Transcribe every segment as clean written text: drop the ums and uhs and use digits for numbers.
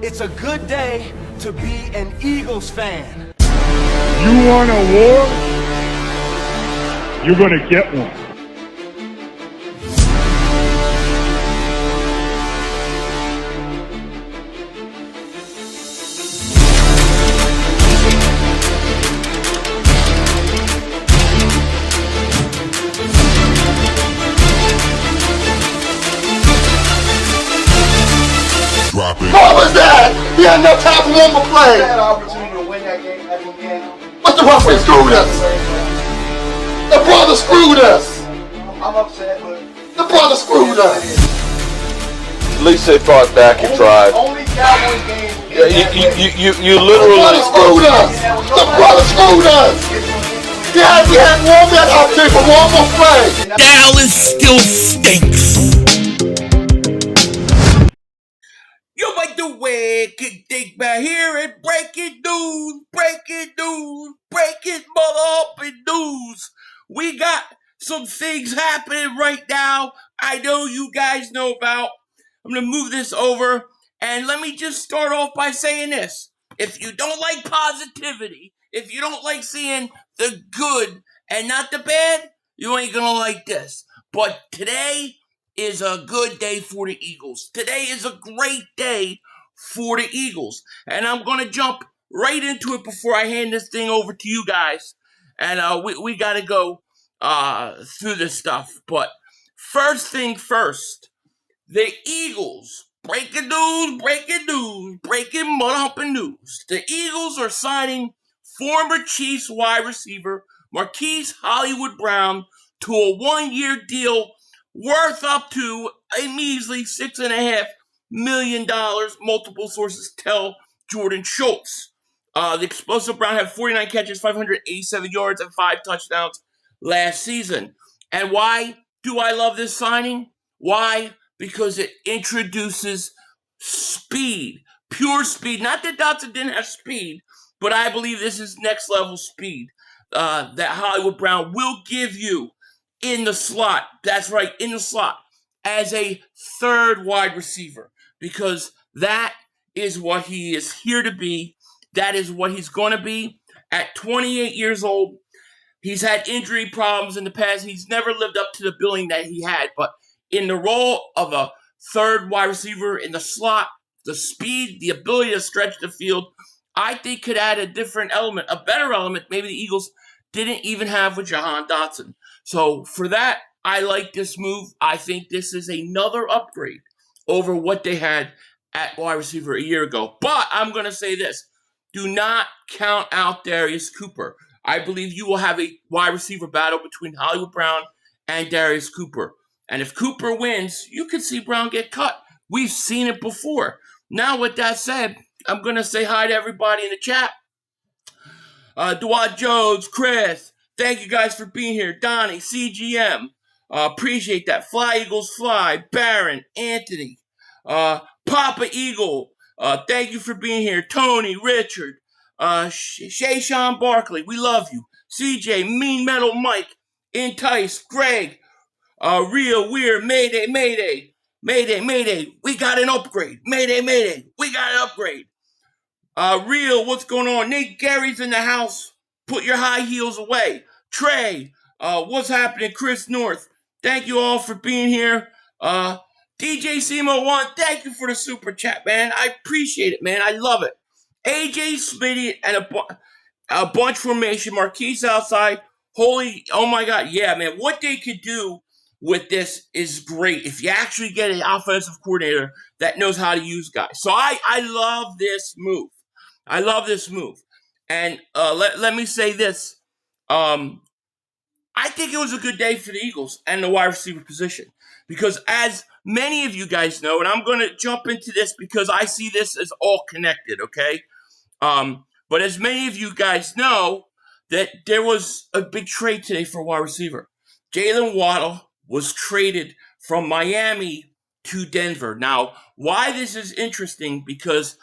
It's a good day to be an Eagles fan. You want a war? You're gonna get one. What was that? He had no time for one more play. Had an opportunity to win that game at the end. But the referee screwed us. The brother screwed us. I'm upset, but the brother screwed us. At least they fought back and tried. Only Cowboys game. You The literally brother screwed us. The brother screwed us. We had one man opportunity for one more play. Dallas still stinks. You might do wicked dig back here and breaking news, breaking mother-upping news. We got some things happening right now I know you guys know about. I'm going to move this over, and let me just start off by saying this. If you don't like positivity, if you don't like seeing the good and not the bad, you ain't going to like this. But today is a good day for the Eagles. Today is a great day for the Eagles. And I'm going to jump right into it before I hand this thing over to you guys. And we got to go through this stuff. But first thing first, the Eagles, breaking mud-humping news. The Eagles are signing former Chiefs wide receiver Marquise Hollywood Brown to a one-year deal worth up to a measly $6.5 million, multiple sources tell Jordan Schultz. The explosive Brown had 49 catches, 587 yards, and 5 touchdowns last season. And why do I love this signing? Why? Because it introduces speed, pure speed. Not that Dotson didn't have speed, but I believe this is next level speed that Hollywood Brown will give you in the slot. That's right, in the slot as a third wide receiver, because that is what he is here to be. That is what he's going to be at 28 years old. He's had injury problems in the past. He's never lived up to the billing that he had, but in the role of a third wide receiver in the slot, the speed, the ability to stretch the field, I think could add a different element, a better element maybe the Eagles didn't even have with Jahan Dotson. So for that, I like this move. I think this is another upgrade over what they had at wide receiver a year ago. But I'm going to say this. Do not count out Darius Cooper. I believe you will have a wide receiver battle between Hollywood Brown and Darius Cooper. And if Cooper wins, you could see Brown get cut. We've seen it before. Now, with that said, I'm going to say hi to everybody in the chat. Dwight Jones, Chris, thank you guys for being here. Donnie, CGM, appreciate that. Fly Eagles Fly, Baron, Anthony, Papa Eagle, thank you for being here. Tony, Richard, Shay Sean Barkley, we love you. CJ, Mean Metal Mike, Entice, Greg, Real Weird, Mayday, Mayday, Mayday, Mayday, we got an upgrade. Mayday, Mayday, we got an upgrade. Real, what's going on? Nate Gary's in the house. Put your high heels away. Trey, what's happening? Chris North, thank you all for being here. DJ Simo1, thank you for the super chat, man. I appreciate it, man. I love it. AJ, Speedy, and a bunch formation. Marquise outside. Oh my God. Yeah, man. What they could do with this is great if you actually get an offensive coordinator that knows how to use guys. So I love this move. I love this move. And let me say this. I think it was a good day for the Eagles and the wide receiver position. Because as many of you guys know, and I'm going to jump into this because I see this as all connected, okay? But as many of you guys know, that there was a big trade today for wide receiver. Jalen Waddle was traded from Miami to Denver. Now, why this is interesting, because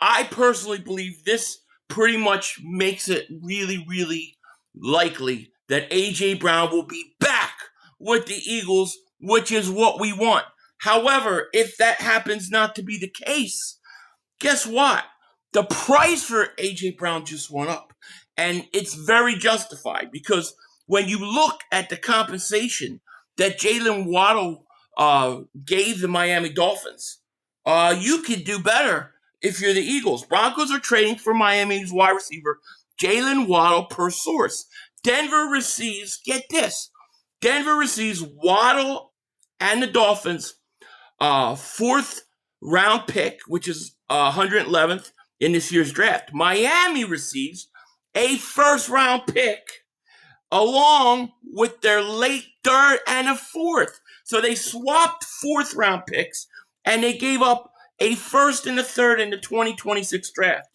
I personally believe this pretty much makes it really, really likely that A.J. Brown will be back with the Eagles, which is what we want. However, if that happens not to be the case, guess what? The price for A.J. Brown just went up. And it's very justified because when you look at the compensation that Jalen Waddle gave the Miami Dolphins, you could do better if you're the Eagles. Broncos are trading for Miami's wide receiver, Jalen Waddle, per source. Denver receives, get this, Denver receives Waddle and the Dolphins' fourth round pick, which is 111th in this year's draft. Miami receives a first round pick along with their late third and a fourth. So they swapped fourth round picks and they gave up a first and a third in the 2026 draft.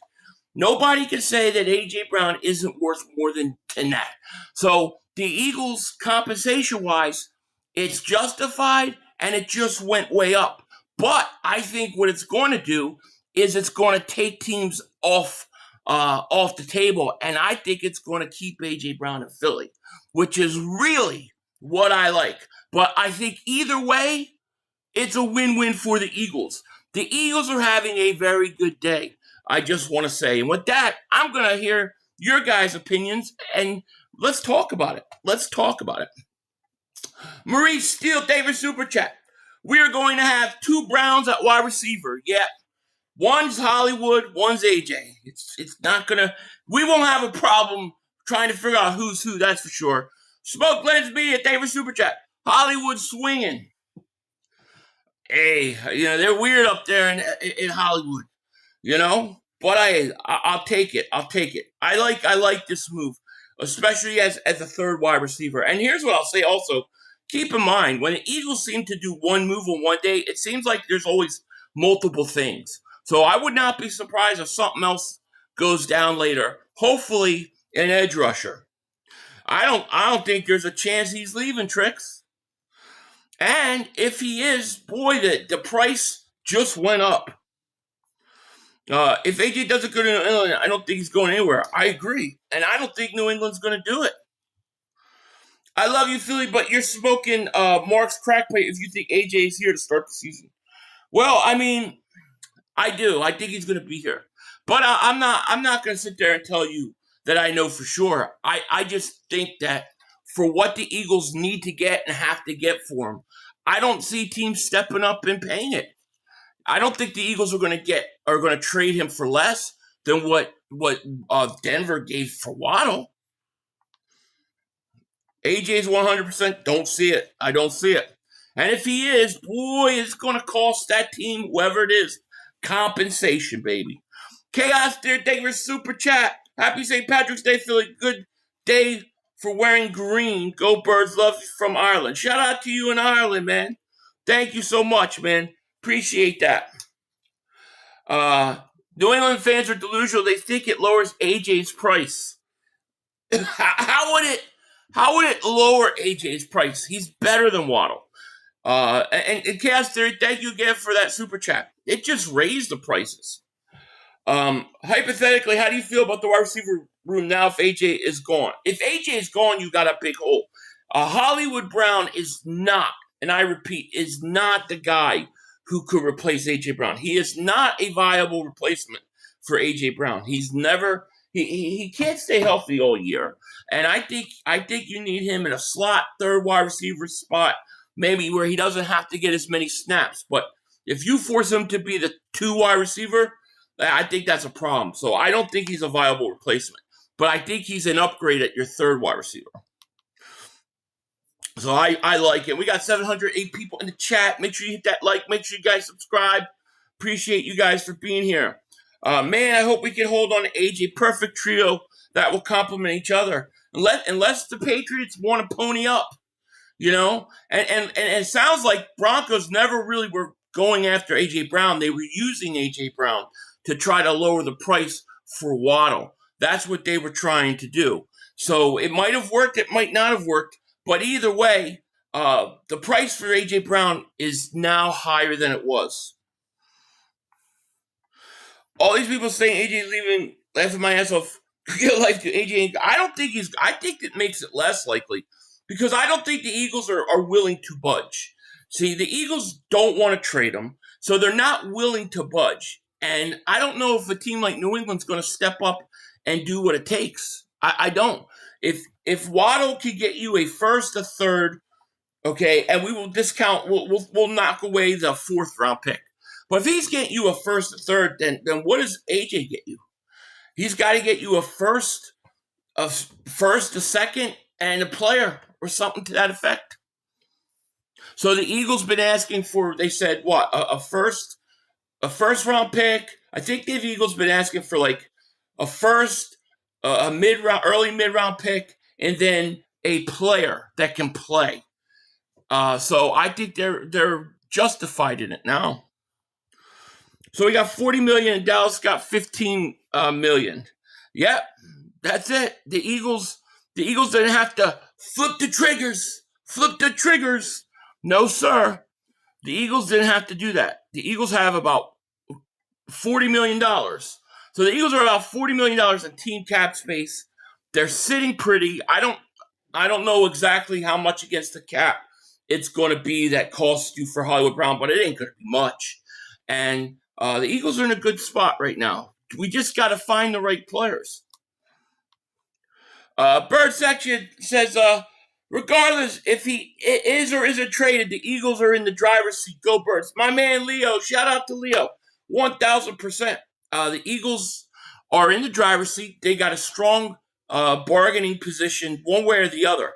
Nobody can say that A.J. Brown isn't worth more than that. So the Eagles, compensation-wise, it's justified and it just went way up. But I think what it's going to do is it's going to take teams off the table, and I think it's going to keep A.J. Brown in Philly, which is really what I like. But I think either way, it's a win-win for the Eagles. The Eagles are having a very good day, I just want to say. And with that, I'm going to hear your guys' opinions, and let's talk about it. Marie Steele, David Super Chat. We are going to have two Browns at wide receiver. Yeah. One's Hollywood, one's AJ. It's not going to... We won't have a problem trying to figure out who's who, that's for sure. Smoke Lens Me at David Super Chat. Hollywood swinging. Hey, they're weird up there in Hollywood, But I'll take it. I like this move, especially as a third wide receiver. And here's what I'll say also. Keep in mind, when the Eagles seem to do one move on one day, it seems like there's always multiple things. So I would not be surprised if something else goes down later. Hopefully, an edge rusher. I don't think there's a chance he's leaving, Tricks. And if he is, boy, the price just went up. If AJ doesn't go to New England, I don't think he's going anywhere. I agree. And I don't think New England's going to do it. I love you, Philly, but you're smoking Mark's crack pipe if you think AJ is here to start the season. Well, I mean, I do. I think he's going to be here. But I'm not going to sit there and tell you that I know for sure. I just think that for what the Eagles need to get and have to get for him, I don't see teams stepping up and paying it. I don't think the Eagles are going to trade him for less than what Denver gave for Waddle. AJ's 100%. Don't see it. I don't see it. And if he is, boy, it's going to cost that team, whoever it is, compensation, baby. Chaos there, thank you for super chat. Happy St. Patrick's Day, Philly. Good day for wearing green. Go Birds, love from Ireland. Shout out to you in Ireland, man. Thank you so much, man. Appreciate that. New England fans are delusional. They think it lowers AJ's price. How would it lower AJ's price? He's better than Waddle. And Chaos Theory, thank you again for that super chat. It just raised the prices. Hypothetically, how do you feel about the wide receiver room now if AJ is gone? If AJ is gone, you got a big hole. Hollywood Brown is not, and I repeat, is not the guy who could replace AJ Brown. He is not a viable replacement for AJ Brown. He's never... He can't stay healthy all year. And I think you need him in a slot third wide receiver spot, maybe where he doesn't have to get as many snaps. But if you force him to be the 2 wide receiver, I think that's a problem. So I don't think he's a viable replacement. But I think he's an upgrade at your third wide receiver. So I like it. We got 708 people in the chat. Make sure you hit that like. Make sure you guys subscribe. Appreciate you guys for being here. Man, I hope we can hold on to AJ. Perfect trio that will complement each other. Unless the Patriots want to pony up, And it sounds like Broncos never really were going after A.J. Brown. They were using A.J. Brown to try to lower the price for Waddle. That's what they were trying to do. So it might have worked. It might not have worked. But either way, the price for A.J. Brown is now higher than it was. All these people saying AJ leaving, laughing my ass off. Get life to AJ. I think it makes it less likely because I don't think the Eagles are willing to budge. See, the Eagles don't want to trade him, so they're not willing to budge. And I don't know if a team like New England's going to step up and do what it takes. I don't. If Waddle could get you a first, a third, okay, and we will discount, we'll knock away the 4th round pick. But if he's getting you a first, a third, then what does AJ get you? He's got to get you a first, a second, and a player or something to that effect. So the Eagles been asking for, they said, what, a first round pick? I think the Eagles been asking for like a first, a early mid-round pick, and then a player that can play. So I think they're justified in it now. So we got $40 million, and Dallas got $15 million. Yep, that's it. The Eagles didn't have to flip the triggers. No, sir. The Eagles didn't have to do that. The Eagles have about $40 million. So the Eagles are about $40 million in team cap space. They're sitting pretty. I don't know exactly how much against the cap it's going to be that costs you for Hollywood Brown, but it ain't going to be much. And the Eagles are in a good spot right now. We just got to find the right players. Bird Section says, regardless if he is or isn't traded, the Eagles are in the driver's seat. Go Birds. My man Leo, shout out to Leo. 1,000%. The Eagles are in the driver's seat. They got a strong bargaining position one way or the other.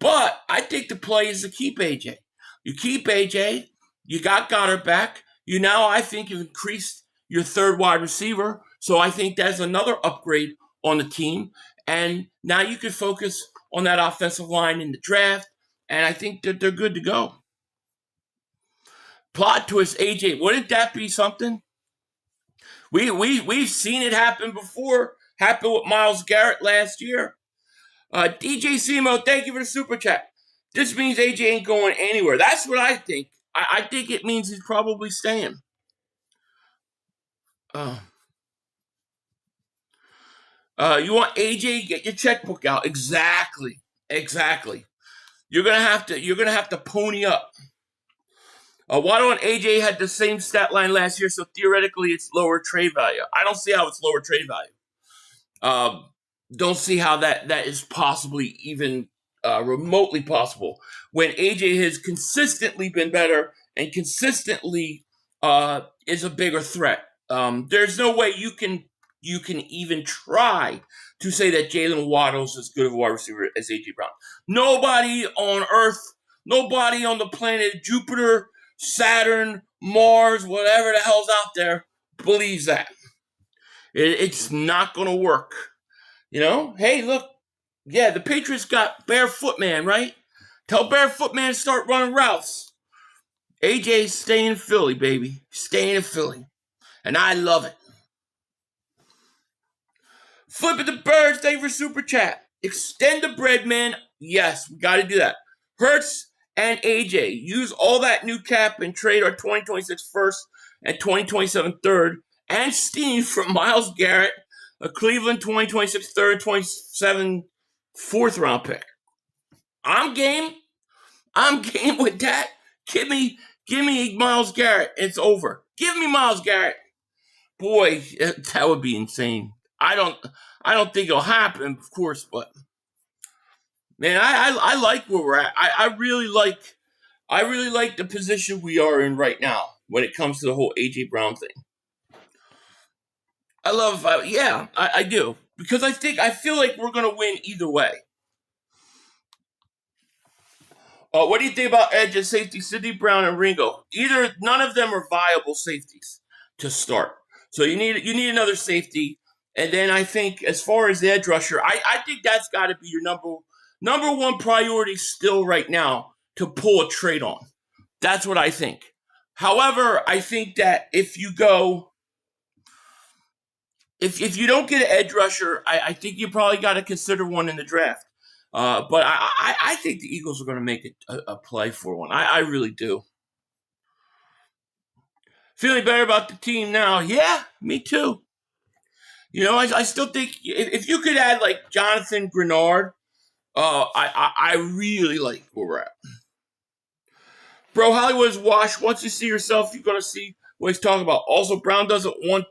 But I think the play is to keep AJ. You keep AJ. You got Goedert back. You now, I think, you've increased your third wide receiver. So I think that's another upgrade on the team. And now you can focus on that offensive line in the draft. And I think that they're good to go. Plot twist, AJ. Wouldn't that be something? We've seen it happen before. Happened with Myles Garrett last year. DJ Simo, thank you for the super chat. This means AJ ain't going anywhere. That's what I think. I think it means he's probably staying. You want AJ? Get your checkbook out. Exactly. You're gonna have to pony up. Waddle and AJ had the same stat line last year, so theoretically it's lower trade value. I don't see how it's lower trade value. Don't see how that is possibly even remotely possible when AJ has consistently been better and consistently is a bigger threat. There's no way you can even try to say that Jalen Waddle's as good of a wide receiver as A.J. Brown. Nobody on Earth, nobody on the planet Jupiter, Saturn, Mars, whatever the hell's out there, believes that. It's not going to work. You know? Hey, look. Yeah, the Patriots got Barefoot Man, right? Tell Barefoot Man to start running routes. AJ's staying in Philly, baby. Staying in Philly. And I love it. Flipping the Birds, thank you for super chat. Extend the bread, man. Yes, we got to do that. Hurts and AJ, use all that new cap and trade our 2026 first and 2027 third and Steen for Myles Garrett, a Cleveland 2026 third, 27 fourth round pick. I'm game. I'm game with that. Give me Myles Garrett. It's over. Give me Myles Garrett. Boy, that would be insane. I don't think it'll happen, of course, but man, I like where we're at. I really like the position we are in right now when it comes to the whole A.J. Brown thing. I love, I do. Because I feel like we're going to win either way. What do you think about edge and safety, Sidney Brown and Ringo? None of them are viable safeties to start. So you need another safety. And then I think as far as the edge rusher, I think that's got to be your number one priority still right now to pull a trade on. That's what I think. However, I think that if you don't get an edge rusher, I think you probably got to consider one in the draft. But I think the Eagles are going to make a play for one. I really do. Feeling better about the team now. Yeah, me too. You know, I still think if you could add like Jonathan Grenard, I really like where we're at. Bro, Hollywood is washed. Once you see yourself, you're going to see what he's talking about. Also, Brown doesn't want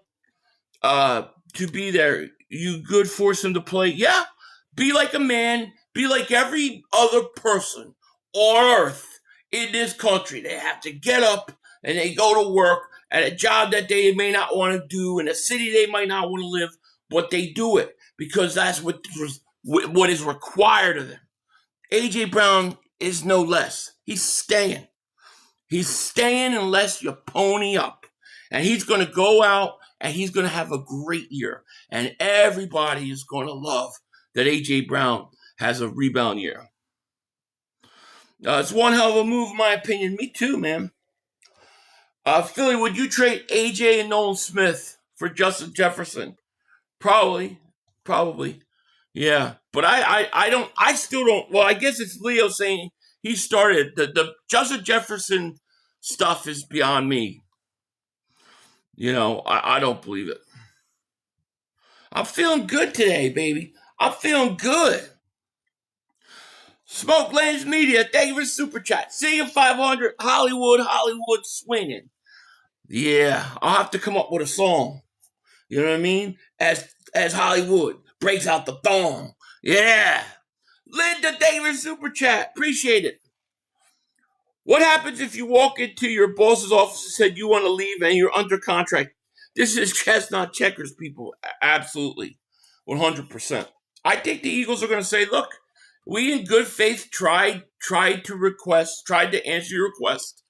to be there. You good force him to play. Yeah, be like a man. Be like every other person on earth in this country. They have to get up and they go to work at a job that they may not want to do, in a city they might not want to live, but they do it because that's what is required of them. A.J. Brown is no less. He's staying. He's staying unless you pony up. And he's going to go out and he's going to have a great year. And everybody is going to love that A.J. Brown has a rebound year. It's one hell of a move, in my opinion. Me too, man. Philly, would you trade A.J. and Nolan Smith for Justin Jefferson? Probably. Yeah. But I still don't. Well, I guess it's Leo saying he started. The Justin Jefferson stuff is beyond me. I don't believe it. I'm feeling good today, baby. I'm feeling good. Smoke Lands Media, thank you for the super chat. See you 500, Hollywood swinging. Yeah, I'll have to come up with a song. You know what I mean? As Hollywood breaks out the thong. Yeah. Linda, thank you for the super chat. Appreciate it. What happens if you walk into your boss's office and said you want to leave and you're under contract? This is chestnut checkers, people. Absolutely. 100%. I think the Eagles are going to say, look, we in good faith tried to answer your request,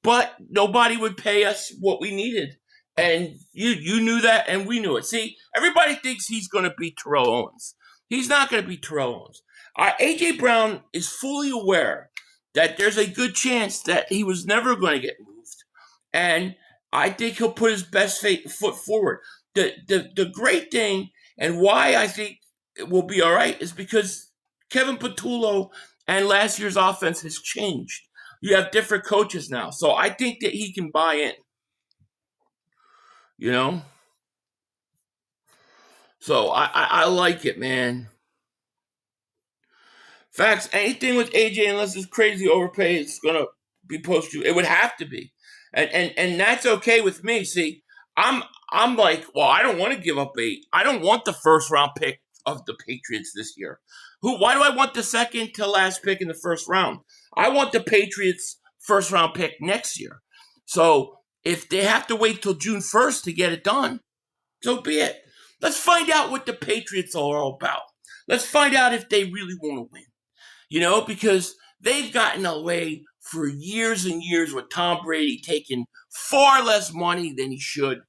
but nobody would pay us what we needed. And you knew that, and we knew it. See, everybody thinks he's going to beat Terrell Owens. He's not going to beat Terrell Owens. A.J. Brown is fully aware that there's a good chance that he was never going to get moved. And I think he'll put his best foot forward. The great thing, and why I think it will be all right, is because Kevin Patullo and last year's offense has changed. You have different coaches now. So I think that he can buy in. So I like it, man. Facts, anything with AJ, unless it's crazy overpay, it's going to be posted. It would have to be. And that's okay with me. See, I'm like, well, I don't want to give up I don't want the first round pick of the Patriots this year. Why do I want the second to last pick in the first round? I want the Patriots first round pick next year. So if they have to wait till June 1st to get it done, so be it. Let's find out what the Patriots are all about. Let's find out if they really want to win. Because they've gotten away for years and years with Tom Brady taking far less money than he should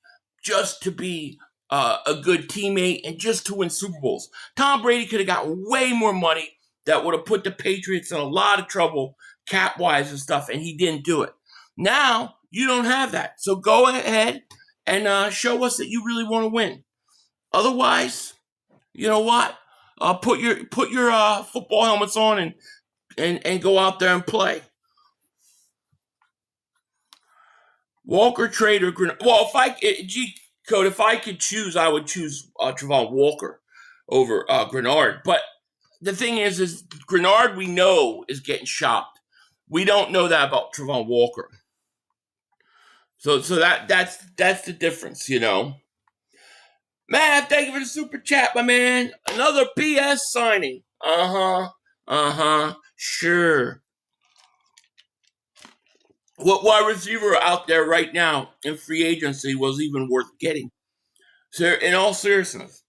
just to be a good teammate and just to win Super Bowls. Tom Brady could have got way more money that would have put the Patriots in a lot of trouble cap-wise and stuff, and he didn't do it. Now, you don't have that. So go ahead and show us that you really want to win. Otherwise, you know what? Put your football helmets on and go out there and play. Walker trade or Grenard. Well, if I could choose, I would choose Travon Walker over Grenard. But the thing is Grenard we know is getting shopped. We don't know that about Travon Walker. So that's the difference, Man, thank you for the super chat, my man. Another BS signing. Sure. What wide receiver out there right now in free agency was even worth getting? So, in all seriousness,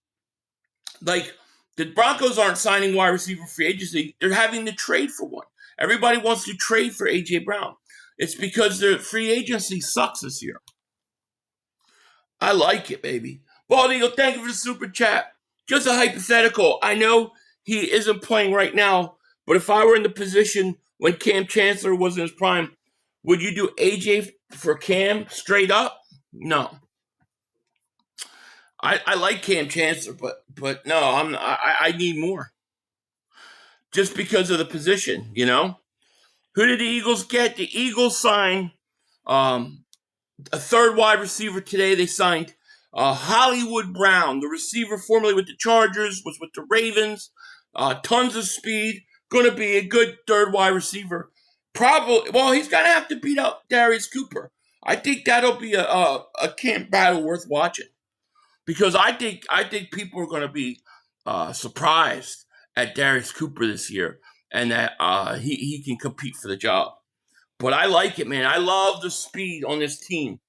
like, the Broncos aren't signing wide receiver free agency. They're having to trade for one. Everybody wants to trade for A.J. Brown. It's because their free agency sucks this year. I like it, baby. Bald Eagle, thank you for the super chat. Just a hypothetical. I know he isn't playing right now, but if I were in the position when Cam Chancellor was in his prime, would you do AJ for Cam straight up? No. I like Cam Chancellor, but no, I need more. Just because of the position, Who did the Eagles get? The Eagles signed a third wide receiver today. They signed Hollywood Brown, the receiver formerly with the Chargers, was with the Ravens. Tons of speed. Going to be a good third wide receiver. Probably, well, he's going to have to beat out Darius Cooper. I think that'll be a camp battle worth watching, because I think people are going to be surprised at Darius Cooper this year, and that he can compete for the job. But I like it, man. I love the speed on this team.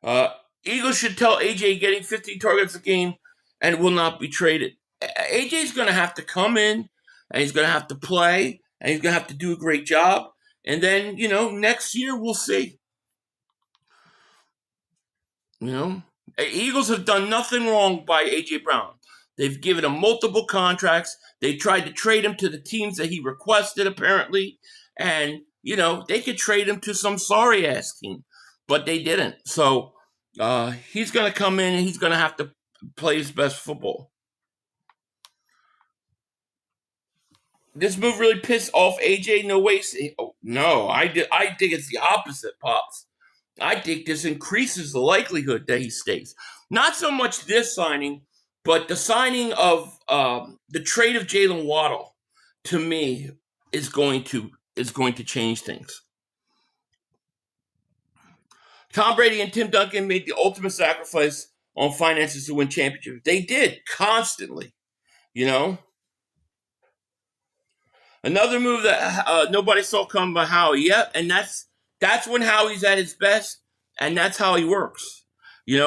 Eagles should tell AJ getting 15 targets a game and will not be traded. AJ's going to have to come in, and he's going to have to play, and he's going to have to do a great job. And then, next year we'll see. Eagles have done nothing wrong by A.J. Brown. They've given him multiple contracts. They tried to trade him to the teams that he requested, apparently. And, they could trade him to some sorry-ass team. But they didn't. So he's going to come in and he's going to have to play his best football. This move really pissed off AJ. No way. No, I think it's the opposite, Pops. I think this increases the likelihood that he stays. Not so much this signing, but the signing of the trade of Jalen Waddle, to me, is going to change things. Tom Brady and Tim Duncan made the ultimate sacrifice on finances to win championships. They did, constantly, Another move that nobody saw coming by Howie. Yep, and that's when Howie's at his best, and that's how he works. We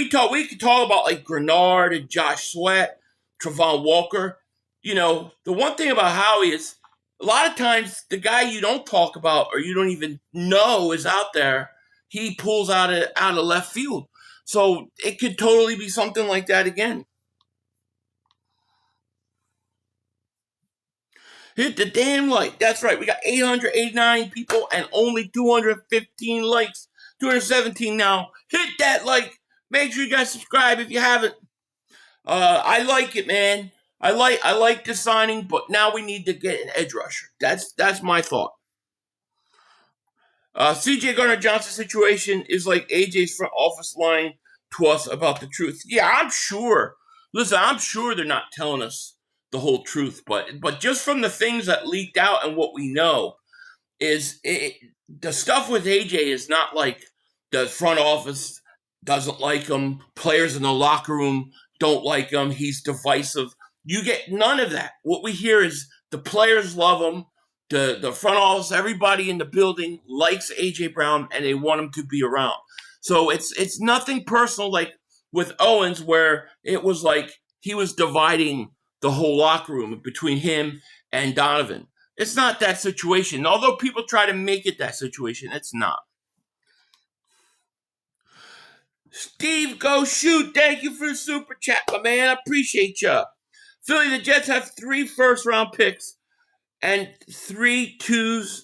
could talk about like Grenard and Josh Sweat, Travon Walker. The one thing about Howie is a lot of times the guy you don't talk about or you don't even know is out there, he pulls out of left field. So it could totally be something like that again. Hit the damn like. That's right. We got 889 people and only 215 likes. 217 now. Hit that like. Make sure you guys subscribe if you haven't. I like it, man. I like the signing, but now we need to get an edge rusher. That's my thought. C.J. Gardner-Johnson's situation is like AJ's front office lying to us about the truth. Yeah, I'm sure. Listen, I'm sure they're not telling us the whole truth, but just from the things that leaked out and what we know, the stuff with AJ is not like the front office doesn't like him, players in the locker room don't like him, he's divisive. You get none of that. What we hear is the players love him, the front office, everybody in the building likes A.J. Brown, and they want him to be around. So it's nothing personal like with Owens, where it was like he was dividing the whole locker room between him and Donovan. It's not that situation. Although people try to make it that situation, it's not. Steve, go shoot. Thank you for the super chat, my man. I appreciate you. Philly, the Jets have 3 first-round picks and 3 2s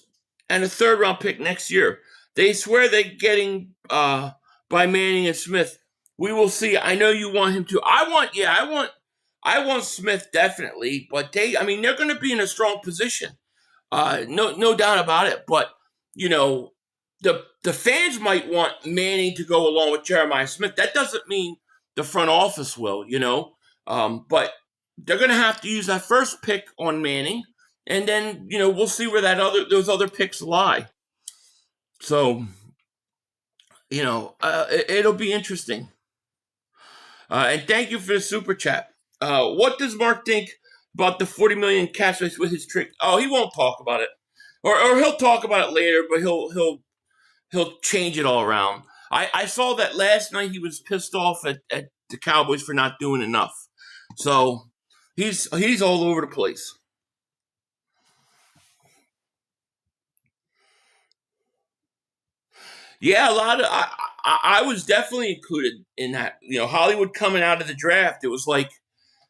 and a third-round pick next year. They swear they're getting by Manning and Smith. We will see. I know you want him to. I want Smith definitely, but they're going to be in a strong position. No doubt about it. But, the fans might want Manning to go along with Jeremiah Smith. That doesn't mean the front office will, but they're going to have to use that first pick on Manning, and then, we'll see where those other picks lie. So, it'll be interesting. And thank you for the super chat. What does Mark think about the $40 million cap space with his trick? Oh, he won't talk about it, or he'll talk about it later, but he'll change it all around. I saw that last night he was pissed off at the Cowboys for not doing enough. So he's all over the place. Yeah, a lot of I was definitely included in that. Hollywood coming out of the draft, it was like,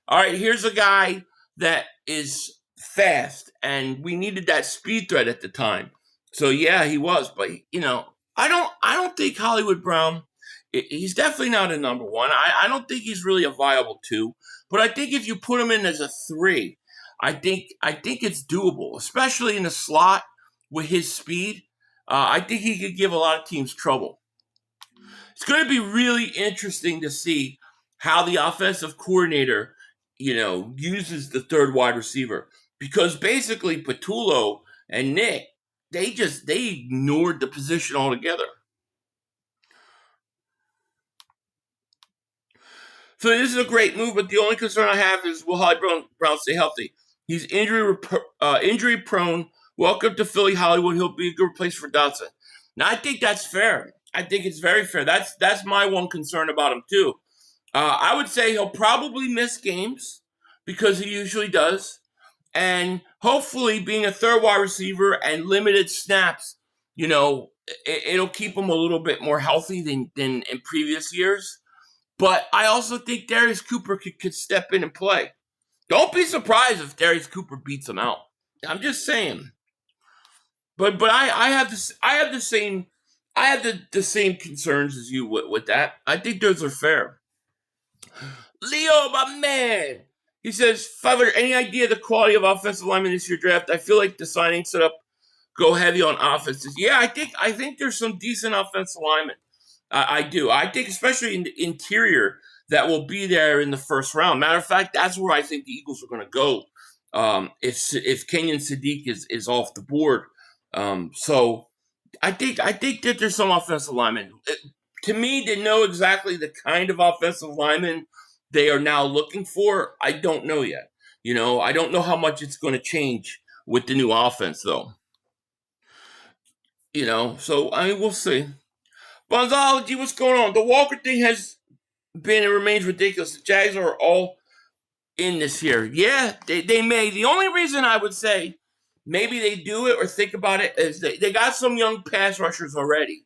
all right, here's a guy that is fast, and we needed that speed threat at the time. So yeah, he was, but I don't think Hollywood Brown. He's definitely not a number 1. I don't think he's really a viable 2. But I think if you put him in as a 3, I think it's doable, especially in the slot with his speed. I think he could give a lot of teams trouble. It's going to be really interesting to see how the offensive coordinator, uses the third wide receiver, because basically Patullo and Nick, they ignored the position altogether. So this is a great move, but the only concern I have is will A.J.Brown stay healthy? He's injury prone. Welcome to Philly, Hollywood. He'll be a good replacement for Dotson. Now I think that's fair. I think it's very fair. That's my one concern about him too. I would say he'll probably miss games because he usually does, and hopefully being a third wide receiver and limited snaps, it'll keep him a little bit more healthy than in previous years. But I also think Darius Cooper could step in and play. Don't be surprised if Darius Cooper beats him out. I'm just saying. But I have the same concerns as you with that. I think those are fair. Leo, my man. He says, 500, any idea the quality of offensive linemen this year draft? I feel like the signing set up go heavy on offenses. Yeah, I think there's some decent offensive linemen. I do. I think especially in the interior that will be there in the first round. Matter of fact, that's where I think the Eagles are going to go if Kenyon Sadiq is off the board. So I think that there's some offensive linemen. To me, they know exactly the kind of offensive linemen they are now looking for. I don't know yet. I don't know how much it's going to change with the new offense, though. So we'll see. Bonzology, what's going on? The Walker thing has been and remains ridiculous. The Jags are all in this year. Yeah, they may. The only reason I would say maybe they do it or think about it is they got some young pass rushers already,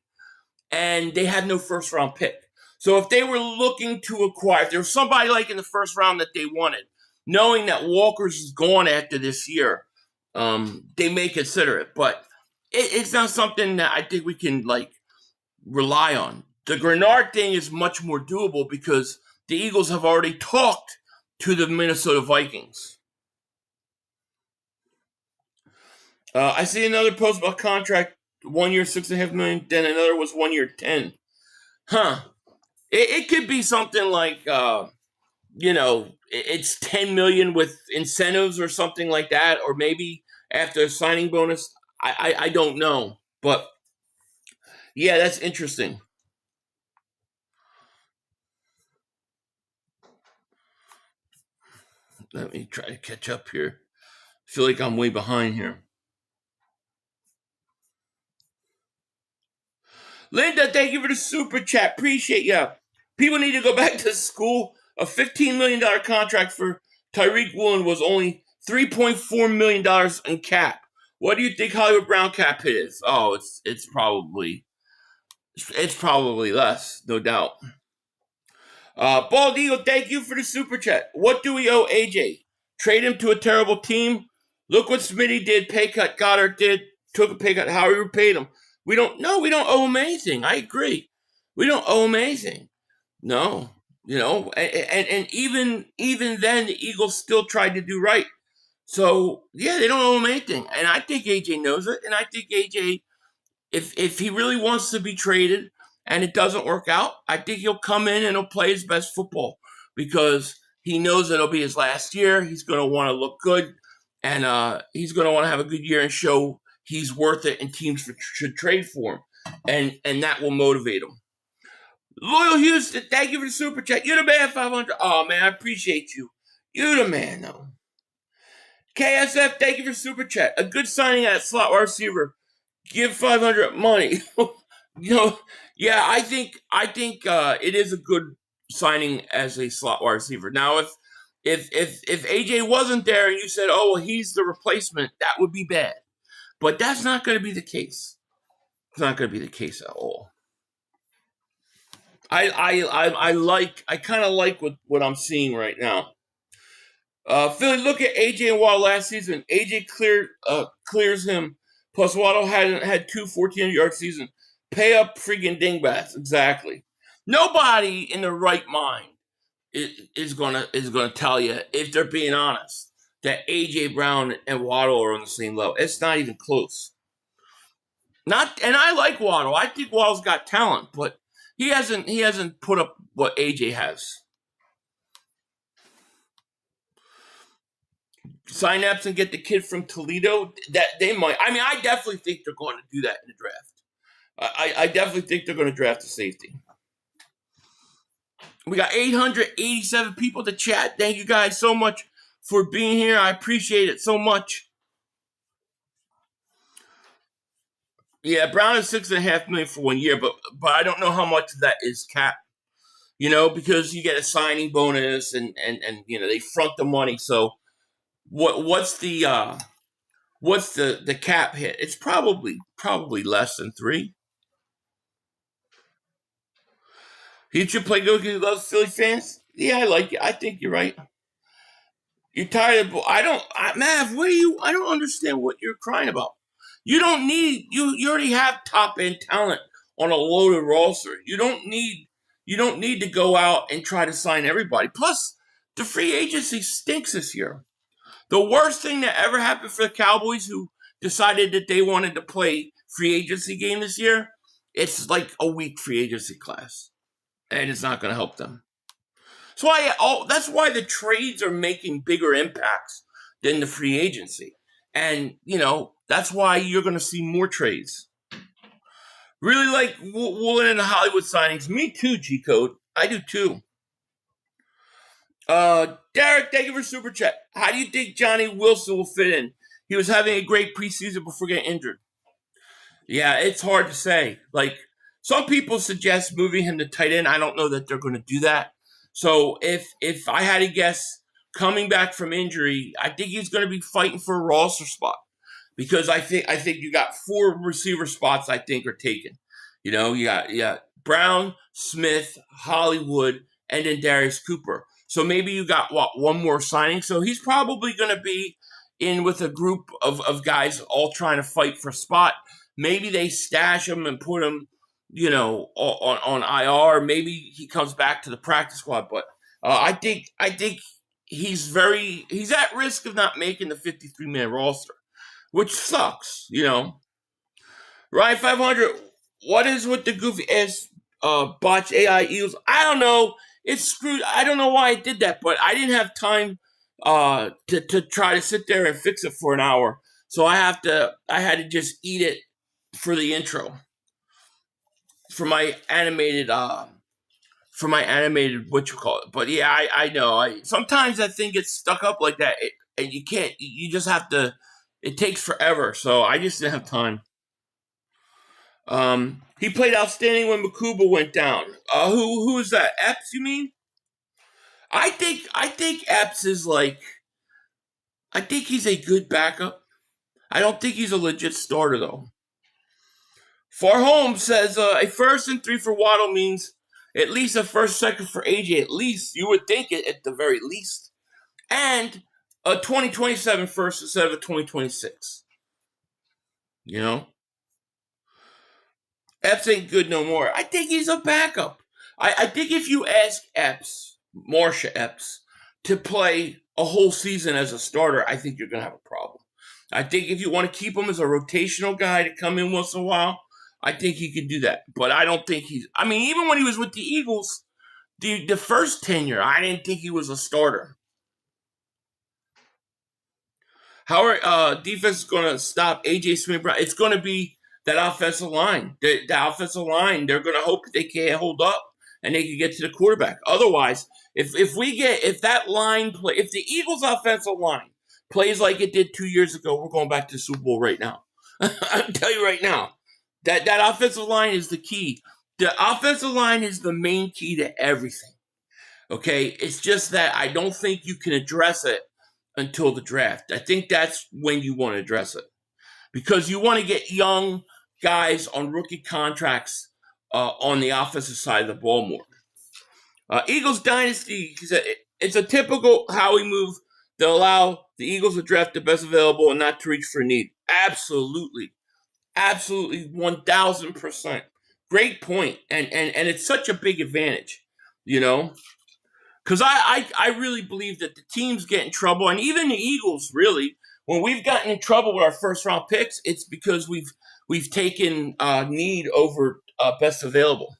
and they had no first-round pick. So if they were looking to acquire, if there was somebody like in the first round that they wanted, knowing that Walker's is gone after this year, they may consider it. But it's not something that I think we can, rely on. The Grenard thing is much more doable because the Eagles have already talked to the Minnesota Vikings. I see another post about contract, 1 year, $6.5 million, then another was 1 year, 10. Huh. It could be something like, it's 10 million with incentives or something like that, or maybe after a signing bonus. I don't know, but yeah, that's interesting. Let me try to catch up here. I feel like I'm way behind here. Linda, thank you for the super chat. Appreciate you. People need to go back to school. A $15 million contract for Tyreek Woolen was only $3.4 million in cap. What do you think Hollywood Brown cap hit is? Oh, it's probably less, no doubt. Bald Eagle, thank you for the super chat. What do we owe AJ? Trade him to a terrible team? Look what Smitty did. Pay cut. Goddard did. Took a pay cut. How we repaid him? We don't owe him anything. I agree. We don't owe him anything. No. And even then the Eagles still tried to do right. So yeah, they don't owe him anything. And I think AJ knows it. And I think AJ, if he really wants to be traded and it doesn't work out, I think he'll come in and he'll play his best football because he knows it'll be his last year. He's going to want to look good, and he's going to want to have a good year and show he's worth it, and teams should trade for him, and that will motivate him. Loyal Houston, thank you for the super chat. You're the man, 500. Oh, man, I appreciate you. You're the man, though. KSF, thank you for super chat. A good signing at slot wide receiver. Give 500 money. Yeah, I think it is a good signing as a slot wide receiver. Now, if AJ wasn't there and you said, oh, well, he's the replacement, that would be bad. But that's not going to be the case. It's not going to be the case at all. I kind of like what I'm seeing right now. Philly, look at AJ and Waddle last season. AJ clears him. Plus, Waddle had two 1400-yard seasons. Pay up freaking dingbats. Exactly. Nobody in their right mind is gonna tell you, if they're being honest, that A.J. Brown and Waddle are on the same level. It's not even close. And I like Waddle. I think Waddle's got talent, but he hasn't put up what A.J. has. sign Epps and get the kid from Toledo. That they might. I mean, I definitely think they're going to do that in the draft. I definitely think they're going to draft a safety. We got 887 people to chat. Thank you guys so much for being here. I appreciate it so much. Yeah, Brown is $6.5 million for 1 year, but I don't know how much of that is cap. Because you get a signing bonus and they front the money. So what's the cap hit? It's probably less than 3. He should play good because he loves Philly fans. Yeah, I like it. I think you're right. You're tired of Mav, I don't understand what you're crying about. You don't need you already have top end talent on a loaded roster. You don't need to go out and try to sign everybody. Plus, the free agency stinks this year. The worst thing that ever happened for the Cowboys who decided that they wanted to play free agency game this year, it's like a weak free agency class. And it's not going to help them. That's why the trades are making bigger impacts than the free agency. And, that's why you're going to see more trades. Really like Woolen and the Hollywood signings. Me too, G-Code. I do too. Derek, thank you for Super Chat. How do you think Johnny Wilson will fit in? He was having a great preseason before getting injured. Yeah, it's hard to say. Like, some people suggest moving him to tight end. I don't know that they're going to do that. So if I had to guess, coming back from injury, I think he's going to be fighting for a roster spot. Because I think you got 4 receiver spots I think are taken. You got Brown, Smith, Hollywood, and then Darius Cooper. So maybe you got one more signing. So he's probably going to be in with a group of guys all trying to fight for a spot. Maybe they stash him and put him, on IR. Maybe he comes back to the practice squad. But I think he's at risk of not making the 53-man roster. Which sucks, Ryan 500, what is with the goofy ass botch AI Eagles? I don't know. It's screwed. I don't know why I did that, but I didn't have time to try to sit there and fix it for an hour. So I had to just eat it for the intro. For my animated what you call it. But yeah, I know. Sometimes that thing gets stuck up like that, and you can't. You just have to. It takes forever, so I just didn't have time. He played outstanding when Makuba went down. Who is that? Epps, you mean? I think Epps is I think he's a good backup. I don't think he's a legit starter though. Far Home says a 1st and 3 for Waddle means at least a 1st, 2nd for AJ. At least you would think it at the very least, and a 2027 first instead of a 2026. Epps ain't good no more. I think he's a backup. I think if you ask Marsha Epps, to play a whole season as a starter, I think you're going to have a problem. I think if you want to keep him as a rotational guy to come in once in a while, I think he can do that. But I don't think even when he was with the Eagles, the first tenure, I didn't think he was a starter. How are defense is going to stop A.J. Smith-Brown? It's going to be that offensive line. The offensive line, they're going to hope they can't hold up and they can get to the quarterback. Otherwise, if the Eagles' offensive line plays like it did 2 years ago, we're going back to the Super Bowl right now. I'll tell you right now, that offensive line is the key. The offensive line is the main key to everything. Okay? It's just that I don't think you can address it until the draft. I think that's when you want to address it. Because you want to get young guys on rookie contracts on the offensive side of the ball more. Eagles Dynasty, it's a typical Howie move that allow the Eagles to draft the best available and not to reach for need. Absolutely. Absolutely, 1,000%. Great point. And it's such a big advantage, Because I really believe that the teams get in trouble, and even the Eagles, really, when we've gotten in trouble with our first-round picks, it's because we've taken need over best available.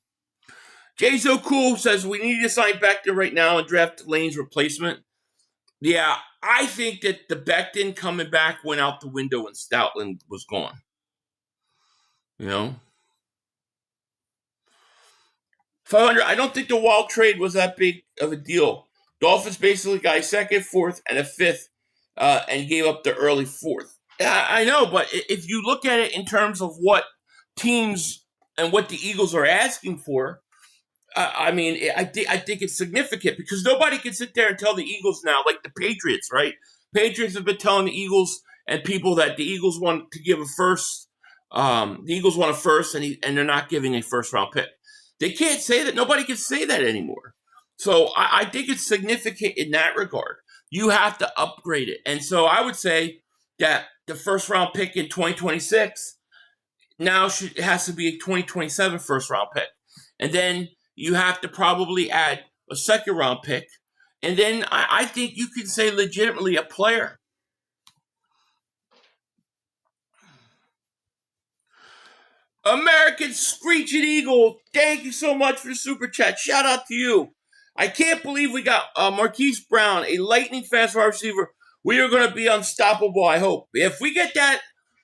Jay So Cool says we need to sign back there right now and draft Lane's replacement. Yeah, I think that the Becton coming back went out the window when Stoutland was gone. You know? 500, I don't think the Wall trade was that big of a deal. Dolphins basically got a second, fourth, and a fifth, and gave up the early fourth. Yeah, I know, but if you look at it in terms of what teams and what the Eagles are asking for, I mean, I think it's significant because nobody can sit there and tell the Eagles now, like the Patriots, right? Patriots have been telling the Eagles and people that the Eagles want to give a first. The Eagles want a first, and they're not giving a first round pick. They can't say that. Nobody can say that anymore. So I think it's significant in that regard. You have to upgrade it, and so I would say that the first round pick in 2026 now has to be a 2027 first round pick. And then you have to probably add a second round pick. And then I think you can say legitimately a player. American Screeching Eagle, thank you so much for the super chat. Shout out to you. I can't believe we got Marquise Brown, a lightning fast wide receiver. We are going to be unstoppable, I hope. If we get that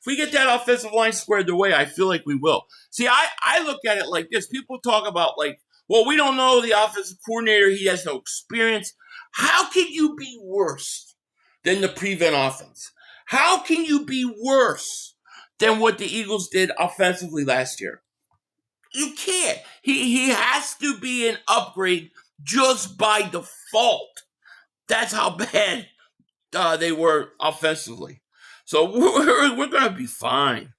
offensive line squared away, I feel like we will. See, I look at it like this. People talk about like, well, we don't know the offensive coordinator. He has no experience. How can you be worse than the prevent offense? How can you be worse than what the Eagles did offensively last year? You can't. He has to be an upgrade just by default. That's how bad they were offensively. So we're going to be fine.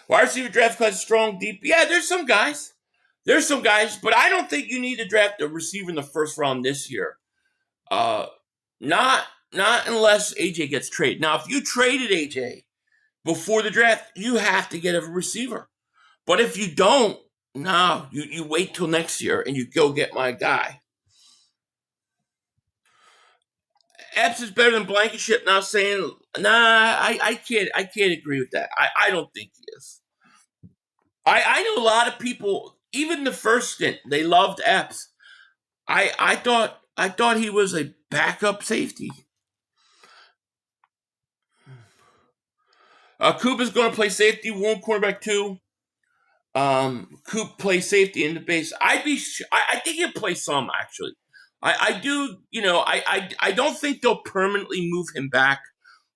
Wide receiver draft class is strong, deep. Yeah, there's some guys. But I don't think you need to draft a receiver in the first round this year. Not unless AJ gets traded. Now, if you traded AJ before the draft, you have to get a receiver. But if you don't, no, you wait till next year and you go get my guy. Epps is better than Blankenship. Now saying, I can't agree with that. I don't think he is. I know a lot of people, even the first stint, they loved Epps. I thought he was a backup safety. Koopa's going to play safety, one cornerback too. Coop plays safety in the base. I think he'll play some actually. I do. I don't think they'll permanently move him back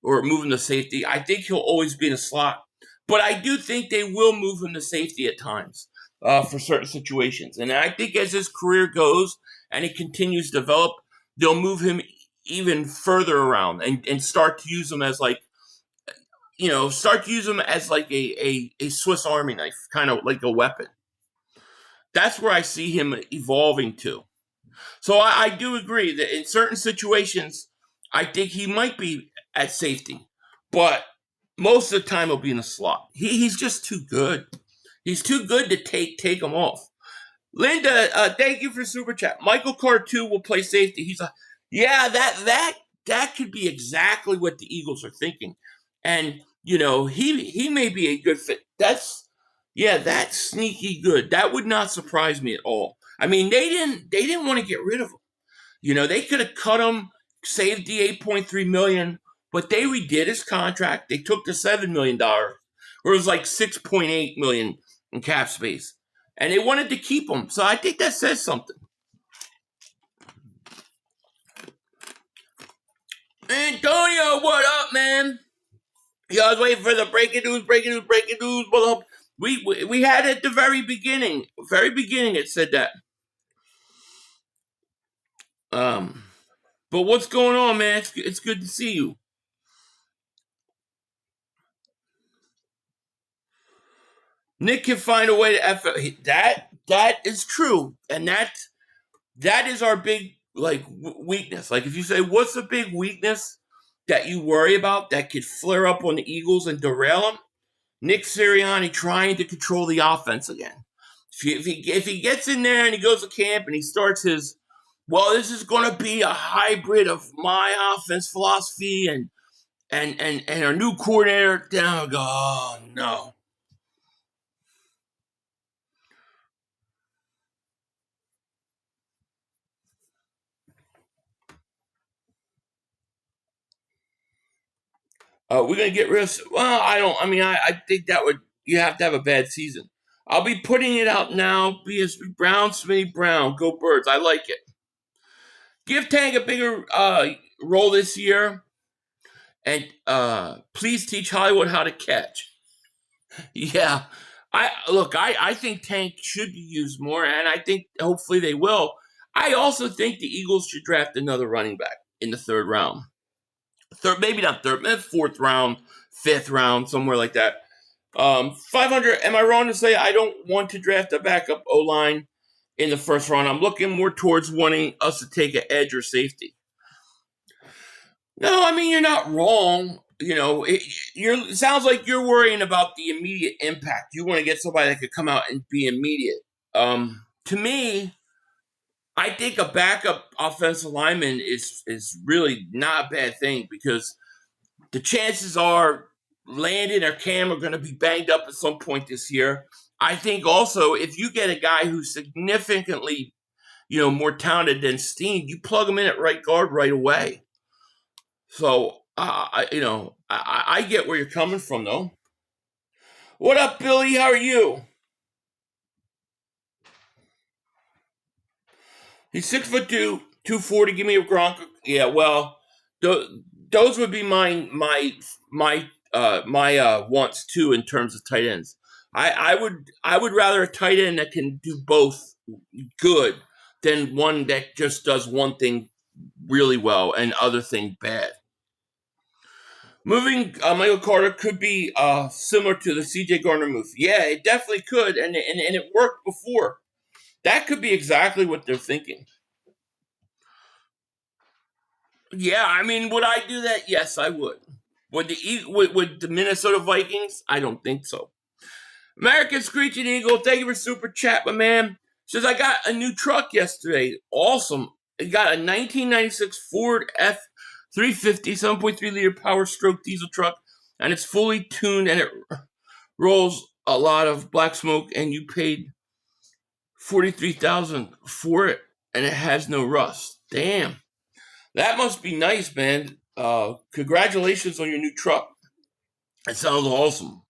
or move him to safety. I think he'll always be in a slot, but I do think they will move him to safety at times for certain situations. And I think as his career goes and he continues to develop, they'll move him even further around and start to use him as like a Swiss Army knife, kind of like a weapon. That's where I see him evolving to. So I do agree that in certain situations, I think he might be at safety, but most of the time he'll be in the slot. He's just too good. He's too good to take him off. Linda, thank you for super chat. Michael Carter 2 will play safety. He's yeah, that could be exactly what the Eagles are thinking. And he may be a good fit. That's sneaky good. That would not surprise me at all. I mean, they didn't want to get rid of him. They could have cut him, saved the $8.3 million, but they redid his contract. They took the $7 million, or it was like $6.8 million in cap space, and they wanted to keep him. So I think that says something. Antonio, what up, man? I was waiting for the breaking news. Well, we had it at the very beginning. It said that. But what's going on, man? It's good to see you. Nick can find a way to that is true, and that is our big weakness. Like if you say, what's the big weakness that you worry about that could flare up on the Eagles and derail them? Nick Sirianni trying to control the offense again. If he gets in there and he goes to camp and he starts his, well, this is going to be a hybrid of my offense philosophy and our new coordinator, then I'll go, oh no. We're gonna get rid of. Well, I don't. I mean, I think that would. You have to have a bad season. I'll be putting it out now. BSB Brown, Smitty Brown, go Birds. I like it. Give Tank a bigger role this year, and please teach Hollywood how to catch. Yeah, I think Tank should be used more, and I think hopefully they will. I also think the Eagles should draft another running back in the third round. Maybe not third, maybe fourth round, fifth round, somewhere like that. 500. Am I wrong to say I don't want to draft a backup O-line in the first round? I'm looking more towards wanting us to take an edge or safety. No, I mean, you're not wrong. You know, it sounds like you're worrying about the immediate impact. You want to get somebody that could come out and be immediate. To me, I think a backup offensive lineman is really not a bad thing because the chances are Landon or Cam are going to be banged up at some point this year. I think also if you get a guy who's significantly, more talented than Steen, you plug him in at right guard right away. So, I get where you're coming from, though. What up, Billy? How are you? He's 6'2", 240. Give me a Gronk. Yeah, well, those would be my wants too in terms of tight ends. I would rather a tight end that can do both good than one that just does one thing really well and other thing bad. Moving Michael Carter could be similar to the C.J. Gardner move. Yeah, it definitely could, and it worked before. That could be exactly what they're thinking. Yeah, I mean, would I do that? Yes, I would. Would the Minnesota Vikings? I don't think so. American Screeching Eagle, thank you for super chat, my man. Says, I got a new truck yesterday. Awesome. I got a 1996 Ford F350 7.3 liter Power Stroke diesel truck, and it's fully tuned, and it rolls a lot of black smoke, and you paid $43,000 for it, and it has no rust. Damn. That must be nice, man. Congratulations on your new truck. It sounds awesome.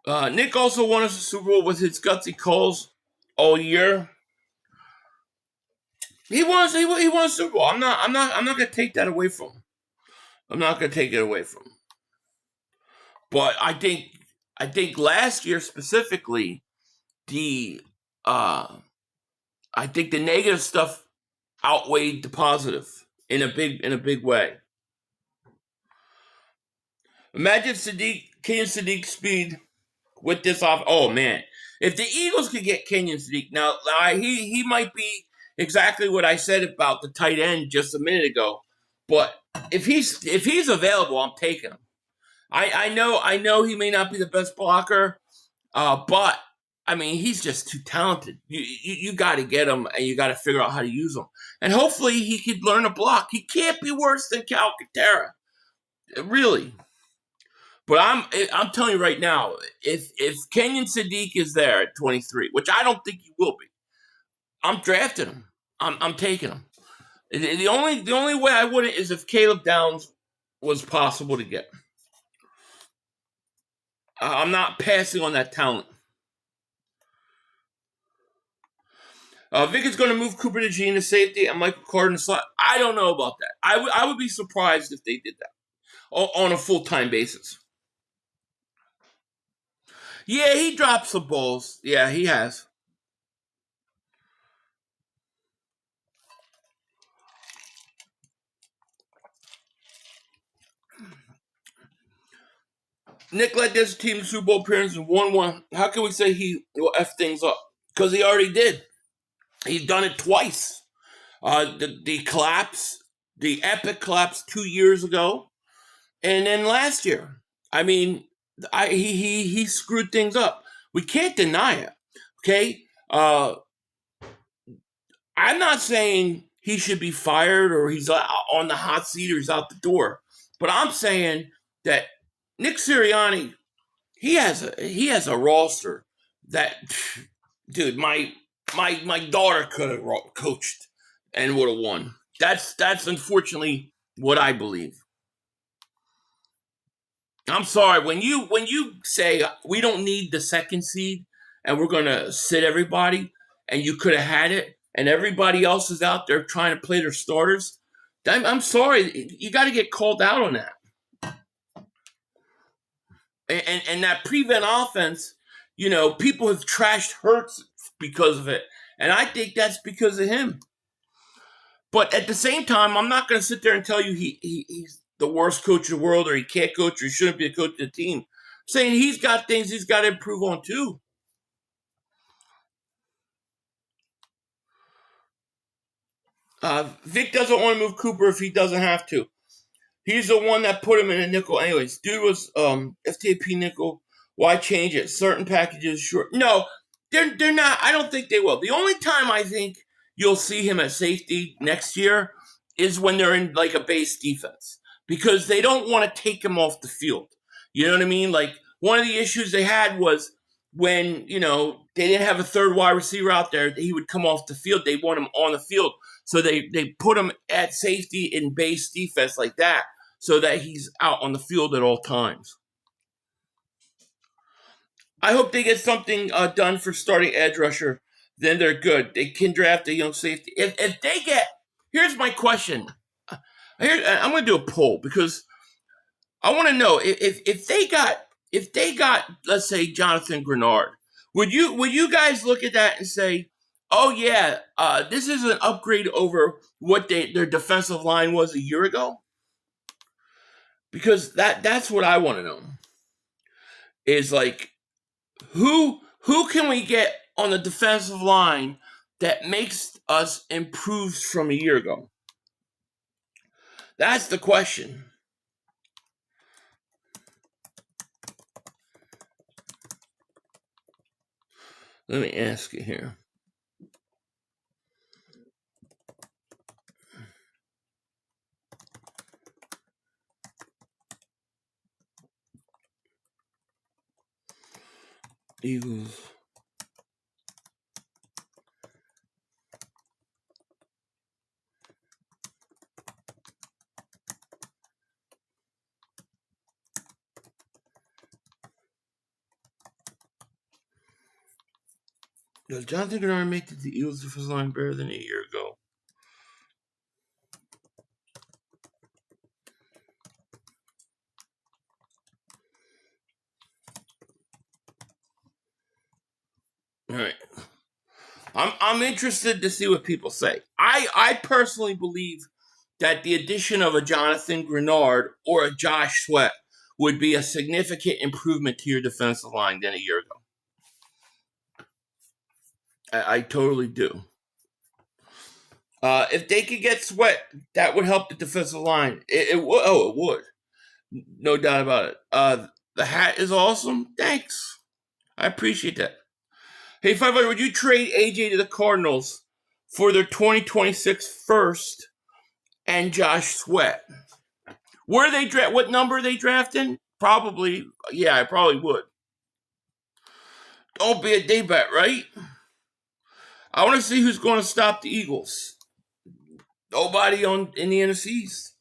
Nick also won us a Super Bowl with his gutsy calls all year. He won a Super Bowl. I'm not gonna take that away from him. I'm not gonna take it away from him. But I think last year specifically, I think the negative stuff outweighed the positive in a big way. Imagine Kenyon Sadiq speed with this off. Oh man, if the Eagles could get Kenyon Sadiq now, he might be exactly what I said about the tight end just a minute ago. But if he's available, I'm taking him. I know he may not be the best blocker, but I mean he's just too talented. You got to get him, and you got to figure out how to use him. And hopefully he could learn a block. He can't be worse than Calcaterra, really. But I'm telling you right now, if Kenyon Sadiq is there at 23, which I don't think he will be, I'm drafting him. I'm taking him. The only way I wouldn't is if Caleb Downs was possible to get. I'm not passing on that talent. Vic is going to move Cooper DeJean to safety and Michael Carter in the slot. I don't know about that. I would be surprised if they did that on a full-time basis. Yeah, he dropped some balls. Yeah, he has. Nick led this team to Super Bowl appearance and won one. How can we say he will F things up? Because he already did. He's done it twice. The collapse, the epic collapse 2 years ago, and then last year. I mean, he screwed things up. We can't deny it. Okay? I'm not saying he should be fired or he's on the hot seat or he's out the door. But I'm saying that Nick Sirianni, he has a roster that, dude, my daughter could have coached and would have won. That's unfortunately what I believe. I'm sorry, when you say we don't need the second seed and we're gonna sit everybody, and you could have had it, and everybody else is out there trying to play their starters, I'm sorry, you got to get called out on that. And that prevent offense, people have trashed Hurts because of it, and I think that's because of him. But at the same time, I'm not going to sit there and tell you he's the worst coach in the world, or he can't coach, or he shouldn't be a coach of the team. I'm saying he's got things he's got to improve on too. Vic doesn't want to move Cooper if he doesn't have to. He's the one that put him in a nickel. Anyways, dude was FTP nickel. Why change it? Certain packages, sure. No, they're not. I don't think they will. The only time I think you'll see him at safety next year is when they're in like a base defense, because they don't want to take him off the field. You know what I mean? Like, one of the issues they had was when, they didn't have a third wide receiver out there, he would come off the field. They want him on the field. So they put him at safety in base defense like that, so that he's out on the field at all times. I hope they get something done for starting edge rusher. Then they're good. They can draft a young safety. If they get, here's my question. I'm going to do a poll, because I want to know if they got, let's say, Jonathan Grenard. Would you guys look at that and say, oh yeah, this is an upgrade over what their defensive line was a year ago? Because that's what I want to know. Is like, who can we get on the defensive line that makes us improve from a year ago? That's the question. Let me ask you here. Eagles. Does Jonathan Grenard make the Eagles defensive line better than a year ago? All right. I'm interested to see what people say. I personally believe that the addition of a Jonathan Grenard or a Josh Sweat would be a significant improvement to your defensive line than a year ago. I totally do. If they could get Sweat, that would help the defensive line. It would. Oh, it would. No doubt about it. The hat is awesome. Thanks. I appreciate that. Hey, 500, would you trade AJ to the Cardinals for their 2026 first and Josh Sweat? Where they draft? What number are they drafting? Probably. Yeah, I probably would. Don't be a day bet, right? I want to see who's going to stop the Eagles. Nobody in the NFC East.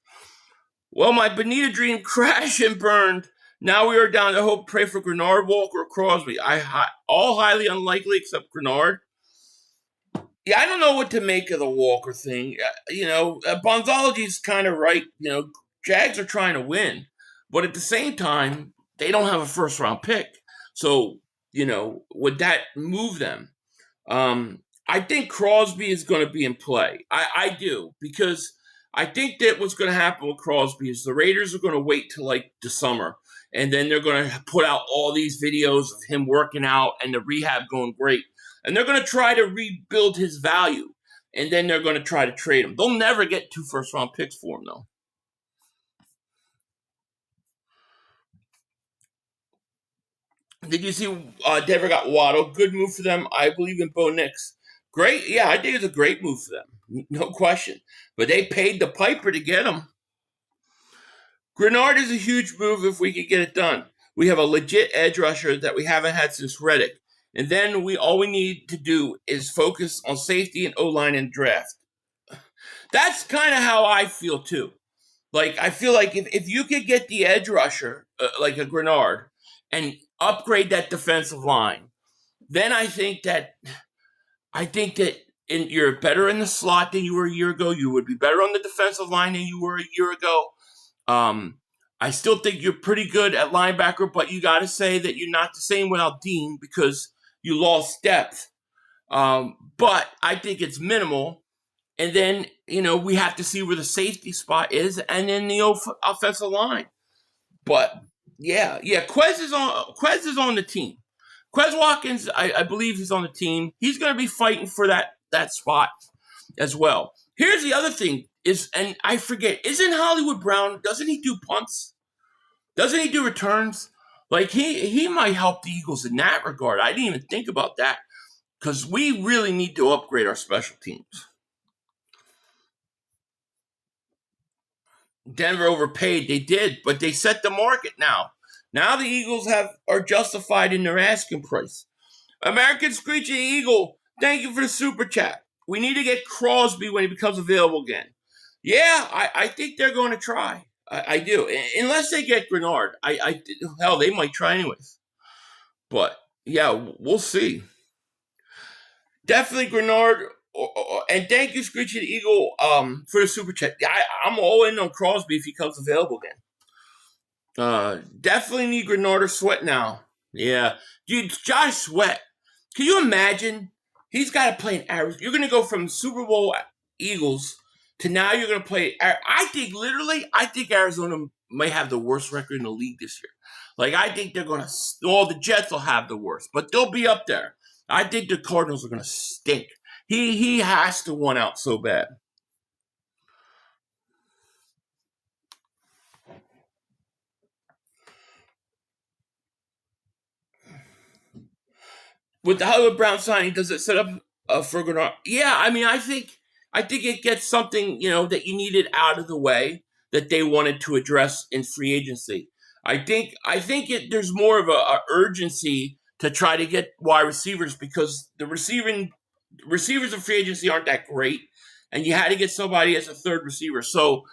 Well, my Bonita dream crashed and burned. Now we are down to hope, pray for Grenard, Walker, or Crosby. All highly unlikely except Grenard. Yeah, I don't know what to make of the Walker thing. Bonzology's kind of right. Jags are trying to win. But at the same time, they don't have a first-round pick. So, would that move them? I think Crosby is going to be in play. I do, because I think that what's going to happen with Crosby is the Raiders are going to wait till like the summer, and then they're going to put out all these videos of him working out and the rehab going great, and they're going to try to rebuild his value, and then they're going to try to trade him. They'll never get 2 first-round picks for him, though. Did you see Denver got Waddle? Good move for them. I believe in Bo Nix. Great. Yeah, I think it's a great move for them. No question. But they paid the piper to get him. Grenard is a huge move if we could get it done. We have a legit edge rusher that we haven't had since Reddick. And then all we need to do is focus on safety and O-line and draft. That's kind of how I feel too. Like, I feel like if you could get the edge rusher, like a Grenard, and upgrade that defensive line, then I think that you're better in the slot than you were a year ago. You would be better on the defensive line than you were a year ago. I still think you're pretty good at linebacker, but you got to say that you're not the same without Dean because you lost depth. But I think it's minimal. And then, we have to see where the safety spot is and then the offensive line. But, yeah, Quez is on the team. Quez Watkins, I believe he's on the team. He's going to be fighting for that spot as well. Here's the other thing and I forget, isn't Hollywood Brown, doesn't he do punts? Doesn't he do returns? Like, he might help the Eagles in that regard. I didn't even think about that because we really need to upgrade our special teams. Denver overpaid. They did, but they set the market now. Now the Eagles are justified in their asking price. American Screeching Eagle, thank you for the super chat. We need to get Crosby when he becomes available again. Yeah, I think they're going to try. I do. Unless they get Grenard. Hell, they might try anyways. But, yeah, we'll see. Definitely Grenard. And thank you, Screeching Eagle, for the super chat. I'm all in on Crosby if he comes available again. Definitely need Grenard or Sweat now. Yeah. Dude, Josh Sweat. Can you imagine? He's got to play in Arizona. You're going to go from Super Bowl Eagles to now you're going to play. I think Arizona may have the worst record in the league this year. Like, I think they're going to, the Jets will have the worst, but they'll be up there. I think the Cardinals are going to stink. He has to win out so bad. With the Hollywood Brown signing, does it set up for Grenard? Yeah, I think it gets something, that you needed out of the way that they wanted to address in free agency. I think there's more of a urgency to try to get wide receivers because the receivers in free agency aren't that great, and you had to get somebody as a third receiver. So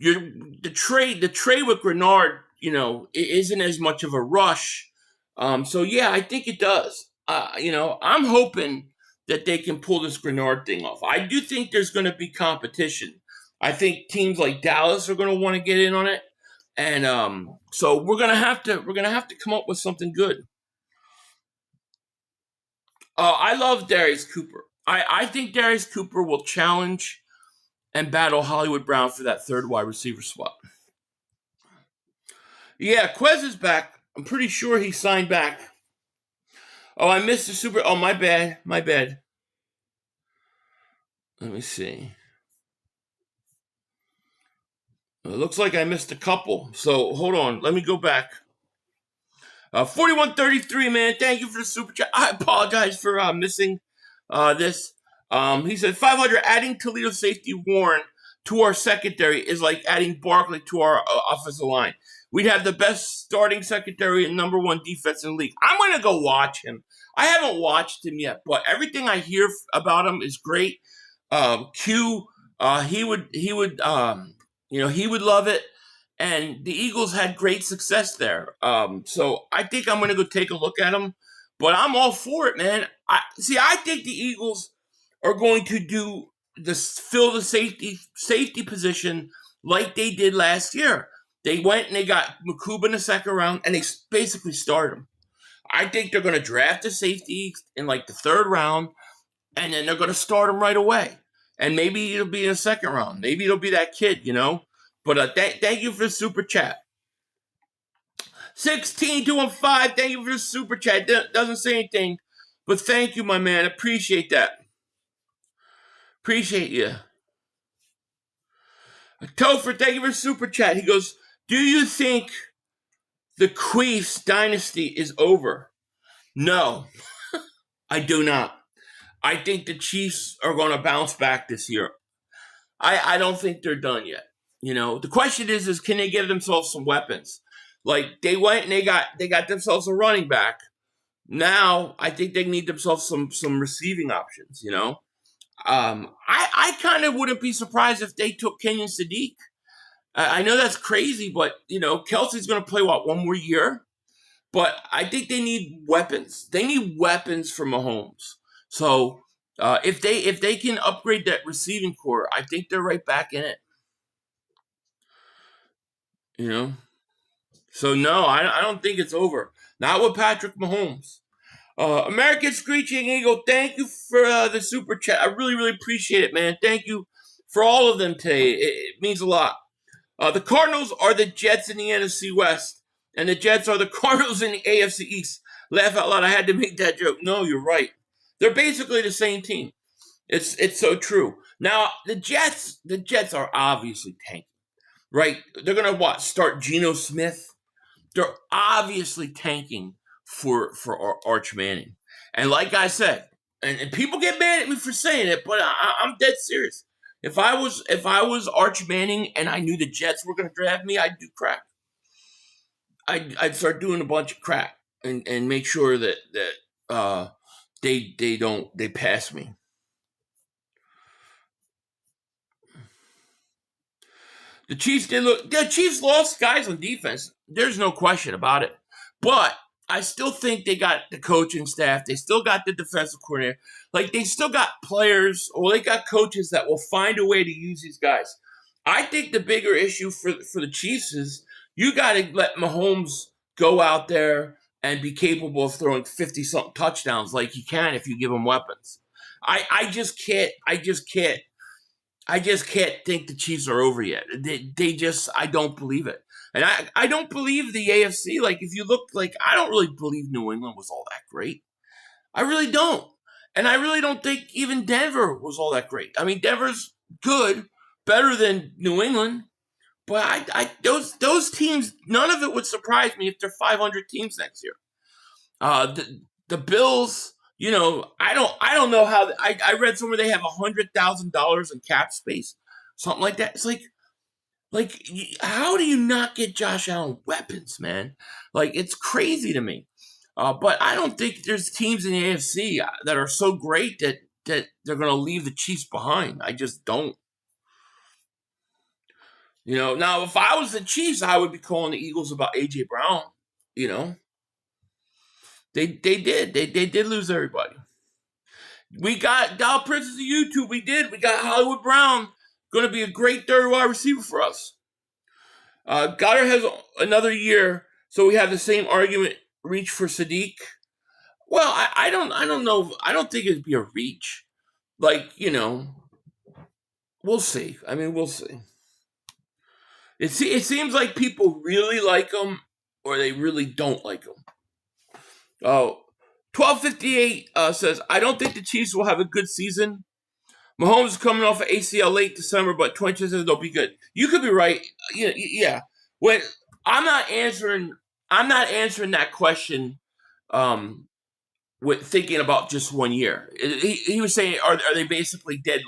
the trade with Grenard, it isn't as much of a rush. So yeah, I think it does. I'm hoping that they can pull this Grenard thing off. I do think there's going to be competition. I think teams like Dallas are going to want to get in on it, and so we're gonna have to come up with something good. I love Darius Cooper. I think Darius Cooper will challenge and battle Hollywood Brown for that third wide receiver spot. Yeah, Quez is back. I'm pretty sure he signed back. Oh, I missed the super. Oh, my bad. Let me see. It looks like I missed a couple. So hold on. Let me go back. 4133, man. Thank you for the super chat. I apologize for missing this. He said 500. Adding Toledo safety Warren to our secondary is like adding Barkley to our offensive line. We'd have the best starting secondary and number one defense in the league. I'm going to go watch him. I haven't watched him yet, but everything I hear about him is great. Q, he would love it. And the Eagles had great success there. So I think I'm going to go take a look at him. But I'm all for it, man. I think the Eagles are going to fill the safety position like they did last year. They went and they got Makuba in the second round, and they basically started him. I think they're going to draft a safety in like the third round, and then they're going to start him right away. And maybe it'll be in the second round. Maybe it'll be that kid, But thank you for the super chat. 16215, thank you for the super chat. Doesn't say anything, but thank you, my man. Appreciate that. Appreciate you. Topher, thank you for the super chat. He goes, do you think the Queefs dynasty is over? No, I do not. I think the Chiefs are going to bounce back this year. I don't think they're done yet. The question is can they get themselves some weapons? Like they went and they got themselves a running back. Now I think they need themselves some receiving options. I kind of wouldn't be surprised if they took Kenyon Sadiq. I know that's crazy, but Kelsey's going to play one more year. But I think they need weapons. They need weapons for Mahomes. So if they can upgrade that receiving core, I think they're right back in it. So no, I don't think it's over. Not with Patrick Mahomes. American Screeching Eagle, thank you for the super chat. I really, really appreciate it, man. Thank you for all of them today. It means a lot. The Cardinals are the Jets in the NFC West, and the Jets are the Cardinals in the AFC East. Laugh out loud. I had to make that joke. No, you're right. They're basically the same team. It's so true. Now, the Jets are obviously tanking, right? They're going to start Geno Smith. They're obviously tanking for Arch Manning. And like I said, and people get mad at me for saying it, but I'm dead serious. If I was Arch Manning and I knew the Jets were going to draft me, I'd do crack. I'd start doing a bunch of crack and make sure that they pass me. The Chiefs lost guys on defense. There's no question about it. But I still think they got the coaching staff. They still got the defensive coordinator. Like, they still got players, or they got coaches that will find a way to use these guys. I think the bigger issue for the Chiefs is you got to let Mahomes go out there and be capable of throwing 50-something touchdowns like he can if you give him weapons. I just can't think the Chiefs are over yet. I don't believe it. And I don't believe the AFC. Like, if you look, I don't really believe New England was all that great. I really don't. And I really don't think even Denver was all that great. I mean, Denver's good, better than New England. But those teams, none of it would surprise me if they're 500 teams next year. The Bills, I don't know how. I read somewhere they have $100,000 in cap space, something like that. It's like, how do you not get Josh Allen weapons, man? It's crazy to me. But I don't think there's teams in the AFC that are so great that they're going to leave the Chiefs behind. I just don't. Now if I was the Chiefs, I would be calling the Eagles about A.J. Brown. They did lose everybody. We got Dow Princess of YouTube. We got Hollywood Brown. Going to be a great third wide receiver for us. Goddard has another year, so we have the same argument. Reach for Sadiq. Well, I don't know. I don't think it'd be a reach. We'll see. I mean, we'll see. It seems like people really like him, or they really don't like him. 1258 says, I don't think the Chiefs will have a good season. Mahomes is coming off of ACL late December, but 20 says they'll be good. You could be right. Yeah. When I'm not answering that question with thinking about just 1 year. He was saying, are they basically dead?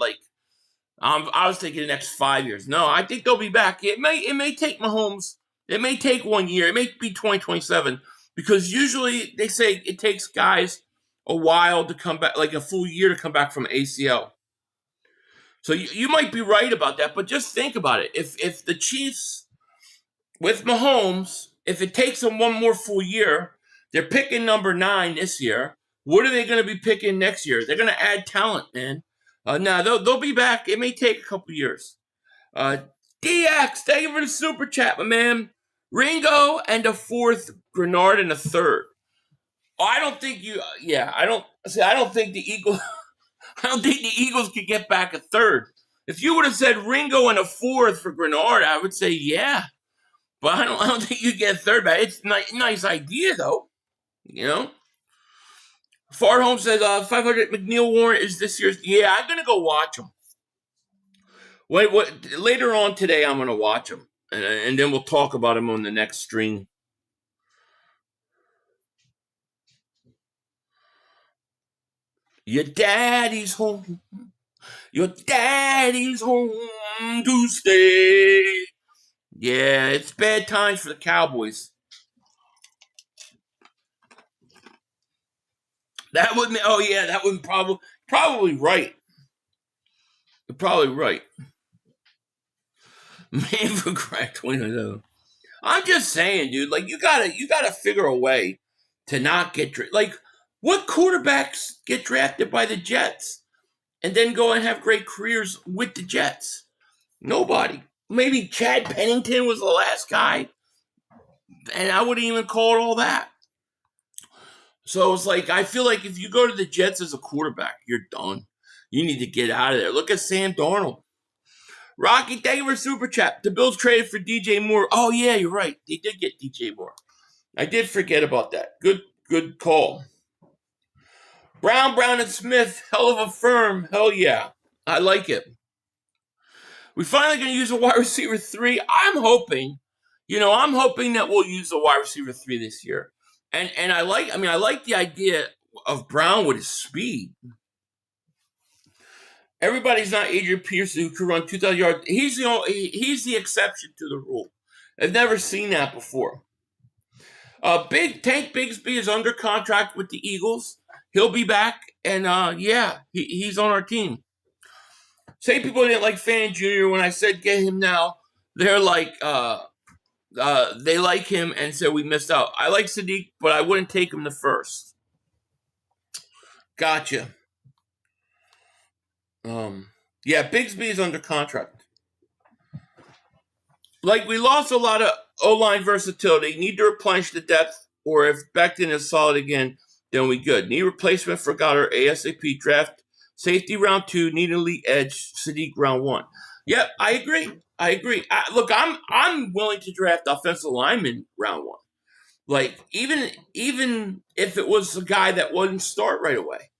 I was thinking the next 5 years. No, I think they'll be back. It may take Mahomes. It may take 1 year. It may be 2027. Because usually they say it takes guys a while to come back, like a full year to come back from ACL. So you might be right about that, but just think about it. If the Chiefs, with Mahomes, if it takes them one more full year, they're picking number 9 this year. What are they going to be picking next year? They're going to add talent, man. Now, they'll be back. It may take a couple years. DX, thank you for the super chat, my man. Ringo and a 4th, Grenard and a 3rd. Oh, I don't think I don't think the Eagles I don't think the Eagles could get back a 3rd. If you would have said Ringo and a 4th for Grenard, I would say yeah. But I don't think you get a 3rd back. It's a nice idea though. Far Home says 500 McNeil Warren is this year's. Yeah, I'm gonna go watch him. Later on today I'm gonna watch him. And then we'll talk about him on the next stream. Your daddy's home. Your daddy's home to stay. Yeah, it's bad times for the Cowboys. That would probably right. You're probably right. Man for crack 2027. I'm just saying, dude. Like you gotta figure a way to not get like what quarterbacks get drafted by the Jets and then go and have great careers with the Jets? Nobody. Maybe Chad Pennington was the last guy, and I wouldn't even call it all that. So it's like I feel like if you go to the Jets as a quarterback, you're done. You need to get out of there. Look at Sam Darnold. Rocky, thank you for super chat. The Bills traded for DJ Moore. Oh yeah, you're right. They did get DJ Moore. I did forget about that. Good call. Brown and Smith, hell of a firm. Hell yeah. I like it. We finally going to use a wide receiver 3. I'm hoping that we'll use a wide receiver 3 this year. And I like the idea of Brown with his speed. Everybody's not Adrian Peterson who could run 2,000 yards. He's the exception to the rule. I've never seen that before. Big Tank Bigsby is under contract with the Eagles. He'll be back, and he's on our team. Say people didn't like Fan Jr. when I said get him now. They're like, they like him and said we missed out. I like Sadiq, but I wouldn't take him the first. Gotcha. Bigsby is under contract. Like, we lost a lot of O-line versatility. Need to replenish the depth, or if Becton is solid again, then we good. Need replacement for Goddard ASAP. Draft safety round 2. Need elite edge. Sadiq round 1. Yep, I agree. Look, I'm willing to draft offensive lineman round 1. Like, even if it was a guy that wouldn't start right away.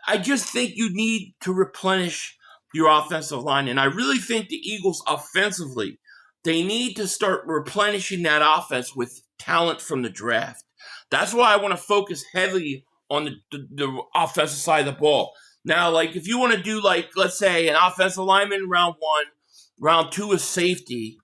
I just think you need to replenish your offensive line. And I really think the Eagles offensively, they need to start replenishing that offense with talent from the draft. That's why I want to focus heavily on the offensive side of the ball. Now, like, if you want to do, like, let's say an offensive lineman round 1, round 2 is safety,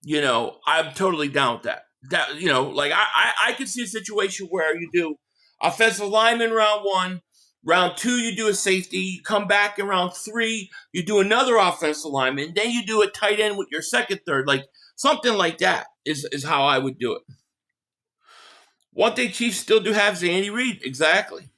I'm totally down with that. I could see a situation where you do offensive lineman round 1, round 2, you do a safety. You come back in round 3, you do another offensive lineman. Then you do a tight end with your second, third. Like, something like that is how I would do it. One thing Chiefs still do have is Andy Reid. Exactly.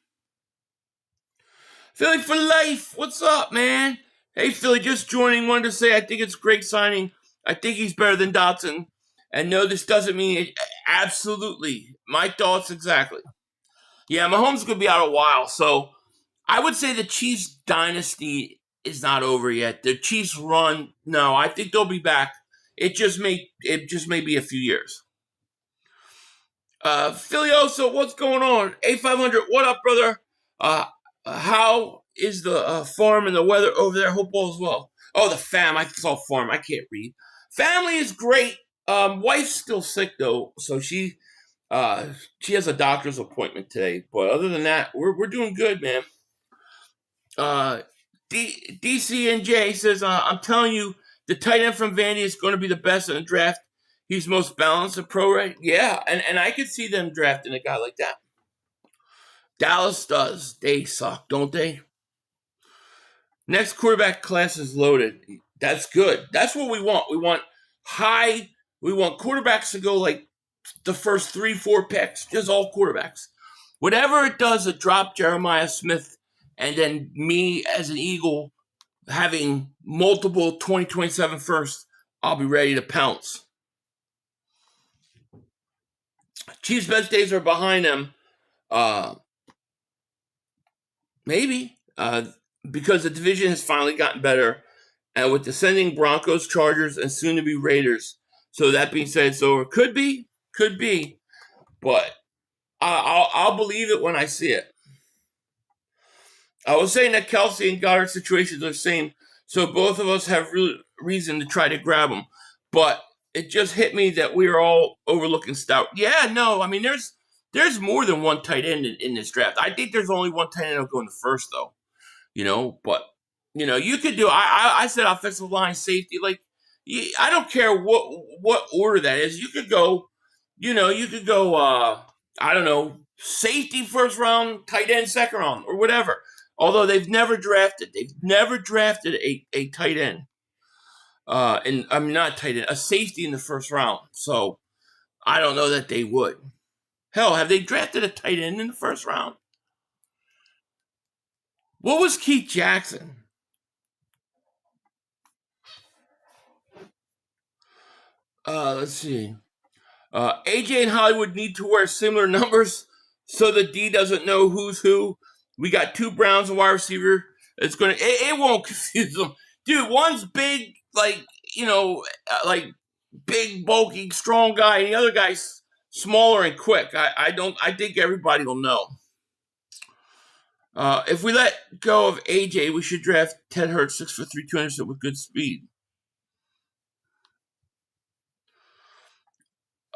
Philly for life. What's up, man? Hey, Philly, just joining. Wanted to say I think it's a great signing. I think he's better than Dotson. And no, this doesn't mean it. Absolutely. My thoughts exactly. Yeah, Mahomes is going to be out a while, so I would say the Chiefs dynasty is not over yet. The Chiefs run, no, I think they'll be back. It just may be a few years. Filioso, what's going on? A500, what up, brother? How is the farm and the weather over there? Hope all is well. Oh, the fam. I saw farm. I can't read. Family is great. Wife's still sick though, so she has a doctor's appointment today. But other than that, we're doing good, man. DCNJ says, I'm telling you, the tight end from Vandy is going to be the best in the draft. He's most balanced and pro right. Yeah, and I could see them drafting a guy like that. Dallas does. They suck, don't they? Next quarterback class is loaded. That's good. That's what we want. We want quarterbacks to go like the first 3-4 picks, just all quarterbacks. Whatever it does to drop Jeremiah Smith and then me as an Eagle having multiple 2027 firsts, I'll be ready to pounce. Chiefs' best days are behind them. Maybe. Because the division has finally gotten better. And with descending Broncos, Chargers, and soon-to-be Raiders. So that being said, it's over. Could be. But I'll believe it when I see it. I was saying that Kelsey and Goddard situations are the same. So both of us have reason to try to grab them. But it just hit me that we are all overlooking Stout. Yeah, no, I mean, there's more than one tight end in this draft. I think there's only one tight end that'll go in the first, though. But, you could do, I said offensive line, safety. Like, I don't care what order that is. You could go, I don't know, safety first round, tight end second round, or whatever. Although they've never drafted a tight end. And I mean, not tight end, a safety in the first round. So I don't know that they would. Hell, have they drafted a tight end in the first round? What was Keith Jackson? Let's see. AJ and Hollywood need to wear similar numbers so the D doesn't know who's who. We got 2 Browns and wide receiver. It won't confuse them. Dude, one's big, like big, bulky, strong guy, and the other guy's smaller and quick. I think everybody will know. If we let go of AJ, we should draft Ted Hurts, 6'3", 200 with good speed.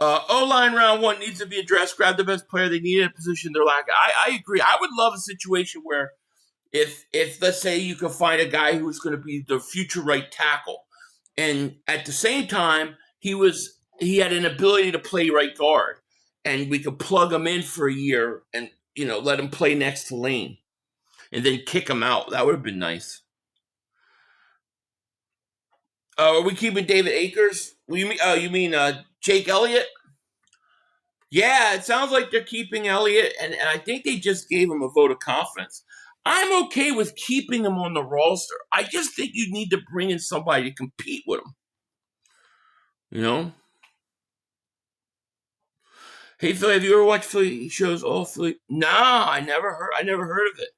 O-line round 1 needs to be addressed. Grab the best player they need in a position they're lacking. I agree. I would love a situation where if let's say you can find a guy who's going to be the future right tackle, and at the same time he had an ability to play right guard, and we could plug him in for a year and let him play next to Lane, and then kick him out. That would have been nice. Are we keeping David Akers? You mean Jake Elliott? Yeah, it sounds like they're keeping Elliott, and I think they just gave him a vote of confidence. I'm okay with keeping him on the roster. I just think you need to bring in somebody to compete with him. Hey Philly, have you ever watched Philly shows? All Philly? No, I never heard of it.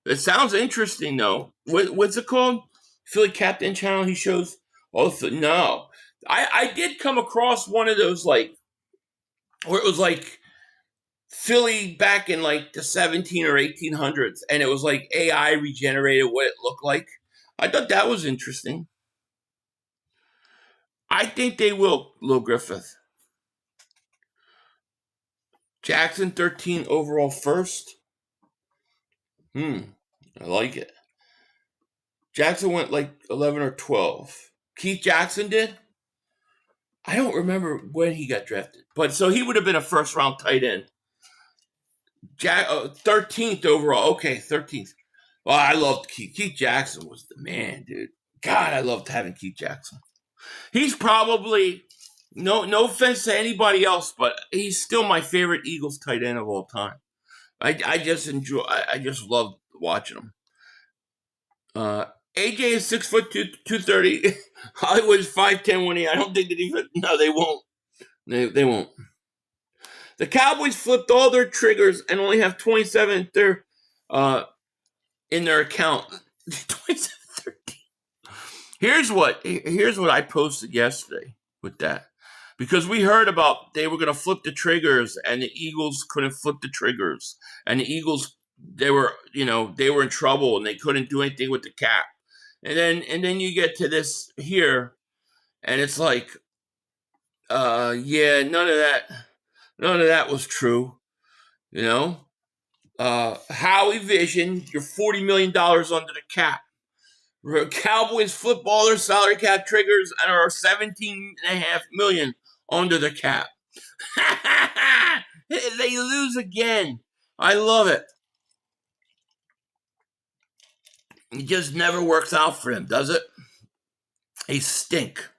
It sounds interesting though. What's it called? Philly Captain Channel. He shows all Philly. No, I did come across one of those where it was like Philly back in like the 17 or 1800s, and it was like AI regenerated what it looked like. I thought that was interesting. I think they will, Lil Griffith. Jackson 13 overall first. I like it. Jackson went like 11 or 12. Keith Jackson did? I don't remember when he got drafted. But so he would have been a first round tight end. 13th overall. Okay, 13th. Well, I loved Keith. Keith Jackson was the man, dude. God, I loved having Keith Jackson. He's probably, no offense to anybody else, but he's still my favorite Eagles tight end of all time. I just love watching him. AJ is 6'2", 230. Hollywood is 5'10", 180. I don't think that even. No, they won't. They won't. The Cowboys flipped all their triggers and only have 27 in their account. 27, 13. Here's what I posted yesterday with that. Because we heard about they were going to flip the triggers and the Eagles couldn't flip the triggers. And the Eagles, they were in trouble and they couldn't do anything with the cap. And then you get to this here and it's like, yeah, none of that was true. Howie Vision, you're $40 million under the cap. Cowboys flip all their salary cap triggers and are $17.5 million under the cap. They lose again. I love it. It just never works out for them, does it? They stink.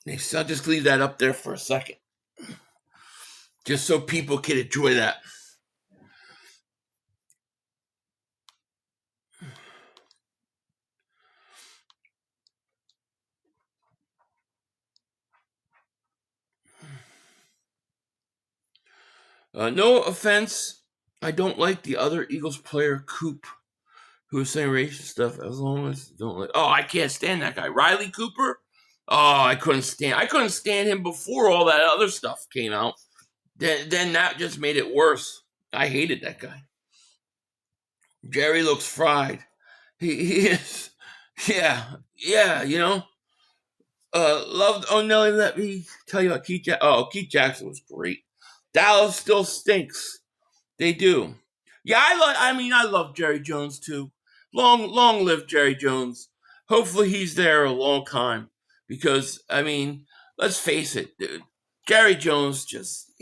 I'll just leave that up there for a second. Just so people can enjoy that. No offense, I don't like the other Eagles player, Coop, who was saying racist stuff. As long as don't like. Oh, I can't stand that guy, Riley Cooper. Oh, I couldn't stand him before all that other stuff came out. Then that just made it worse. I hated that guy. Jerry looks fried. He is. Yeah. Loved. Oh, Nelly, let me tell you about Keith Jackson. Oh, Keith Jackson was great. Dallas still stinks. They do. Yeah, I love Jerry Jones too. Long live Jerry Jones. Hopefully he's there a long time. Because, let's face it, dude. Jerry Jones just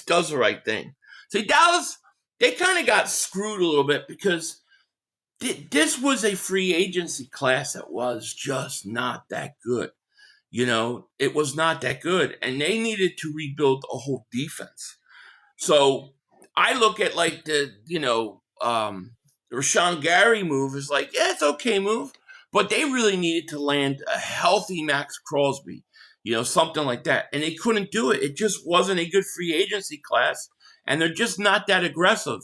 does the right thing. See, Dallas they kind of got screwed a little bit because this was a free agency class that was just not that good. It was not that good, and they needed to rebuild a whole defense. So I look at like the Rashawn Gary move is like, yeah, it's okay move, but they really needed to land a healthy Max Crosby, something like that, and they couldn't do it. It just wasn't a good free agency class, and they're just not that aggressive.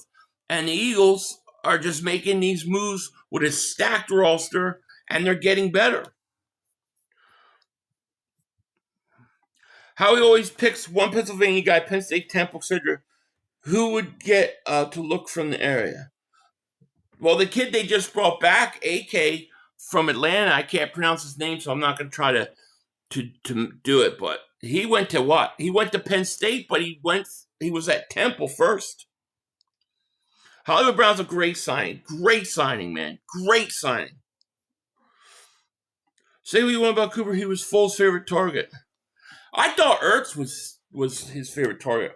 And the Eagles are just making these moves with a stacked roster, and they're getting better. Howie always picks one Pennsylvania guy, Penn State, Temple, etc. Who would get to look from the area? Well, the kid they just brought back, AK from Atlanta, I can't pronounce his name, so I'm not going to try to do it. But he went to what? He went to Penn State, but he was at Temple first. Hollywood Brown's a great signing. Great signing, man. Great signing. Say what you want about Cooper, he was Full's favorite target. I thought Ertz was his favorite target.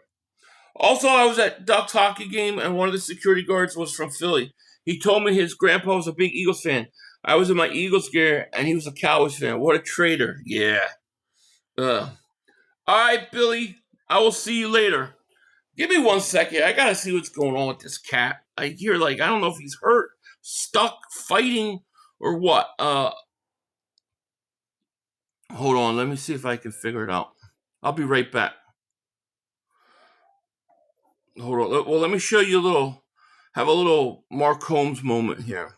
Also, I was at Ducks hockey game, and one of the security guards was from Philly. He told me his grandpa was a big Eagles fan. I was in my Eagles gear, and he was a Cowboys fan. What a traitor. Yeah. All right, Billy. I will see you later. Give me 1 second. I got to see what's going on with this cat. I hear, I don't know if he's hurt, stuck, fighting, or what. Hold on. Let me see if I can figure it out. I'll be right back. Hold on. Well, let me show you have a little Mark Holmes moment here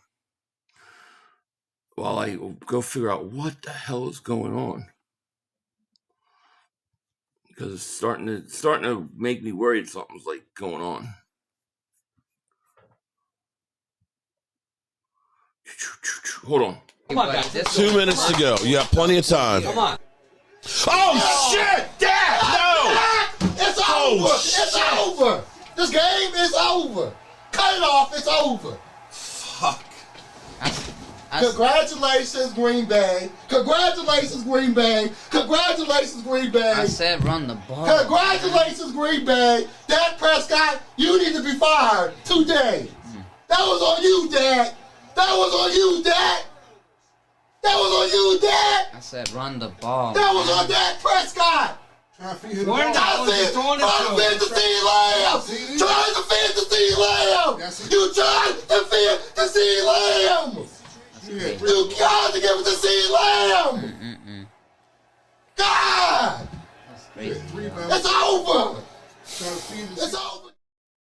while I go figure out what the hell is going on. Because it's starting to make me worried something's going on. Hold on. Come on, guys. 2 minutes to go. You have plenty of time. Come on. Oh, shit! Dad! No! It's over! It's over! This game is over! Cut it off! It's over! Fuck. Congratulations, Green Bay! Congratulations, Green Bay! Congratulations, Green Bay! I said run the ball. Congratulations, Green Bay! Dak Prescott, you need to be fired today! That was on you, Dak! That was on you, Dak! That was on you, Dak! I said run the ball. That was on Dak Prescott! Trying to feed the fantasy lamb! Trying to feed the sea lamb! You tried to feed the sea lamb! You got to give it to sea lamb! God! That's crazy. It's over! It's over!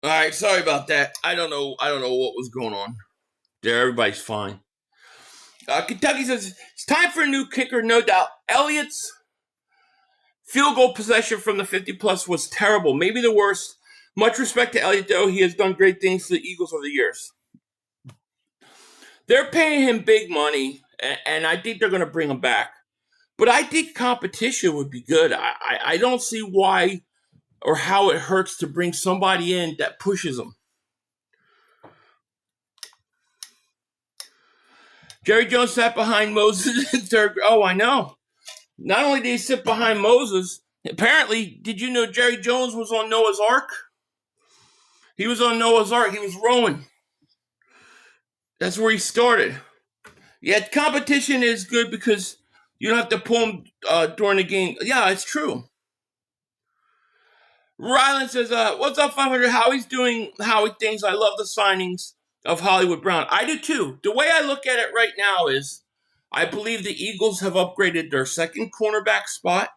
Alright, sorry about that. I don't know what was going on. There, everybody's fine. Kentucky says, it's time for a new kicker, no doubt. Elliott's field goal possession from the 50-plus was terrible, maybe the worst. Much respect to Elliott, though. He has done great things for the Eagles over the years. They're paying him big money, and I think they're going to bring him back. But I think competition would be good. I don't see why or how it hurts to bring somebody in that pushes them. Jerry Jones sat behind Moses in third grade. Oh, I know. Not only did he sit behind Moses, apparently, did you know Jerry Jones was on Noah's Ark? He was on Noah's Ark. He was rowing. That's where he started. Yeah, competition is good because you don't have to pull him during the game. Yeah, it's true. Ryland says, what's up, 500? Howie's doing Howie things. I love the signings of Hollywood Brown. I do too. The way I look at it right now is I believe the Eagles have upgraded their second cornerback spot,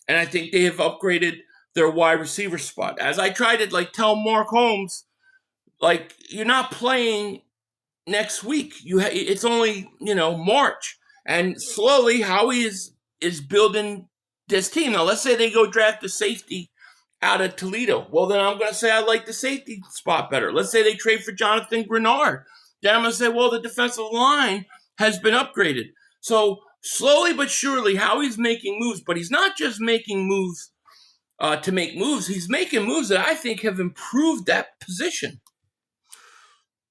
and I think they have upgraded their wide receiver spot. As I try to tell Mark Holmes, you're not playing next week. It's only March, and slowly Howie is building this team. Now let's say they go draft a safety out of Toledo. Well, then I'm going to say I like the safety spot better. Let's say they trade for Jonathan Grenard. Then I'm going to say, well, the defensive line has been upgraded. So slowly but surely, Howie's making moves, but he's not just making moves to make moves. He's making moves that I think have improved that position.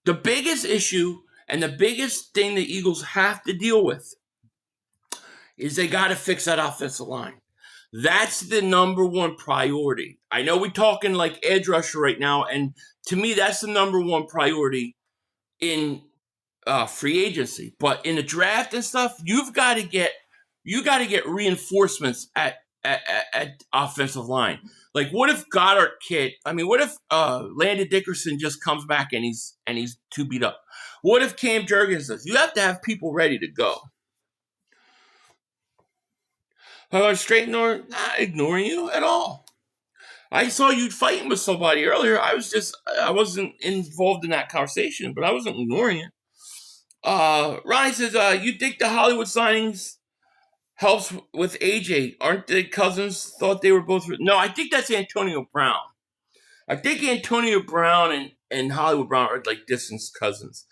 The biggest issue and the biggest thing the Eagles have to deal with is they got to fix that offensive line. That's the number one priority. I know we're talking edge rusher right now, and To me, that's the number one priority in free agency. But in the draft and stuff, you got to get reinforcements at offensive line. Like, what if Goddard what if Landon Dickerson just comes back and he's too beat up? What if Cam Jurgens does? You have to have people ready to go. Straight not ignoring you at all. I saw you fighting with somebody earlier. I wasn't involved in that conversation, but I wasn't ignoring it. Ronnie says, you think the Hollywood signings helps with AJ? Aren't the cousins thought they were both? No, I think that's Antonio Brown. I think Antonio Brown and Hollywood Brown are like distant cousins.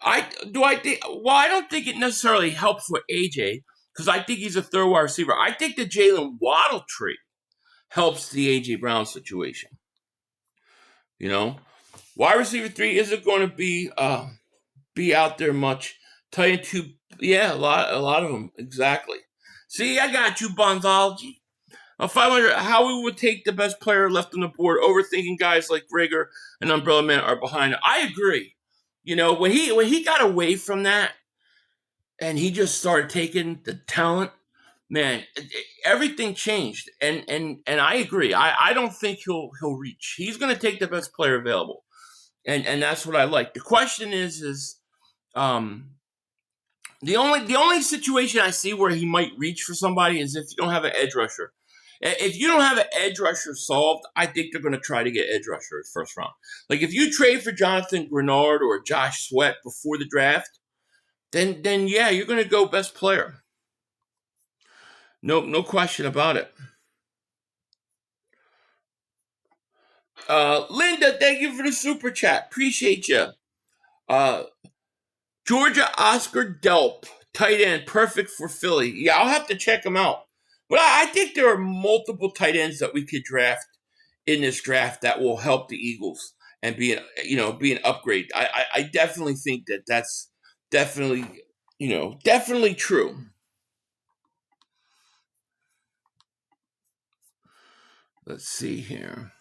I don't think it necessarily helps with AJ because I think he's a third wide receiver. I think the Jalen Waddle trade helps the A.J. Brown situation. You know, wide receiver 3 isn't going to be out there much. Tight end 2, yeah, a lot of them, exactly. See, I got you, Bonzology. 500, how we would take the best player left on the board, overthinking guys like Rager and Umbrella Man are behind it. I agree. You know, when he got away from that and he just started taking the talent, man, everything changed, and I agree. I don't think he'll reach. He's going to take the best player available, and that's what I like. The question is the only situation I see where he might reach for somebody is if you don't have an edge rusher. If you don't have an edge rusher solved, I think they're going to try to get edge rusher at first round. Like if you trade for Jonathan Grenard or Josh Sweat before the draft, then yeah, you're going to go best player. No question about it. Linda, thank you for the super chat. Appreciate you. Georgia Oscar Delp, tight end, perfect for Philly. Yeah, I'll have to check him out. But I think there are multiple tight ends that we could draft in this draft that will help the Eagles and be an upgrade. I definitely think that's definitely true. Let's see here.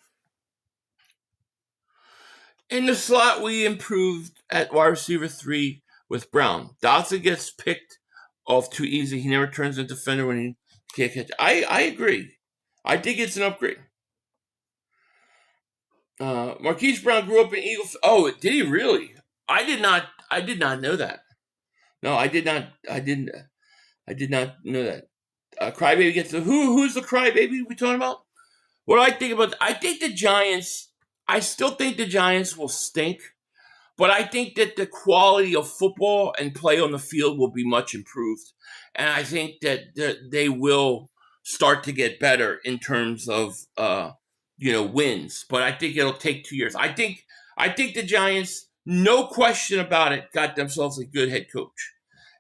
In the slot, we improved at wide receiver 3 with Brown. Dotson gets picked off too easy. He never turns into a defender when he can't catch. I agree. I think it's an upgrade. Marquise Brown grew up in Eagles. Oh, did he really? I did not know that. No, I did not know that. Crybaby gets who's the crybaby we talking about? What do I think about? I think the Giants. I still think the Giants will stink, but I think that the quality of football and play on the field will be much improved, and I think that they will start to get better in terms of wins. But I think it'll take 2 years. I think the Giants, no question about it, got themselves a good head coach,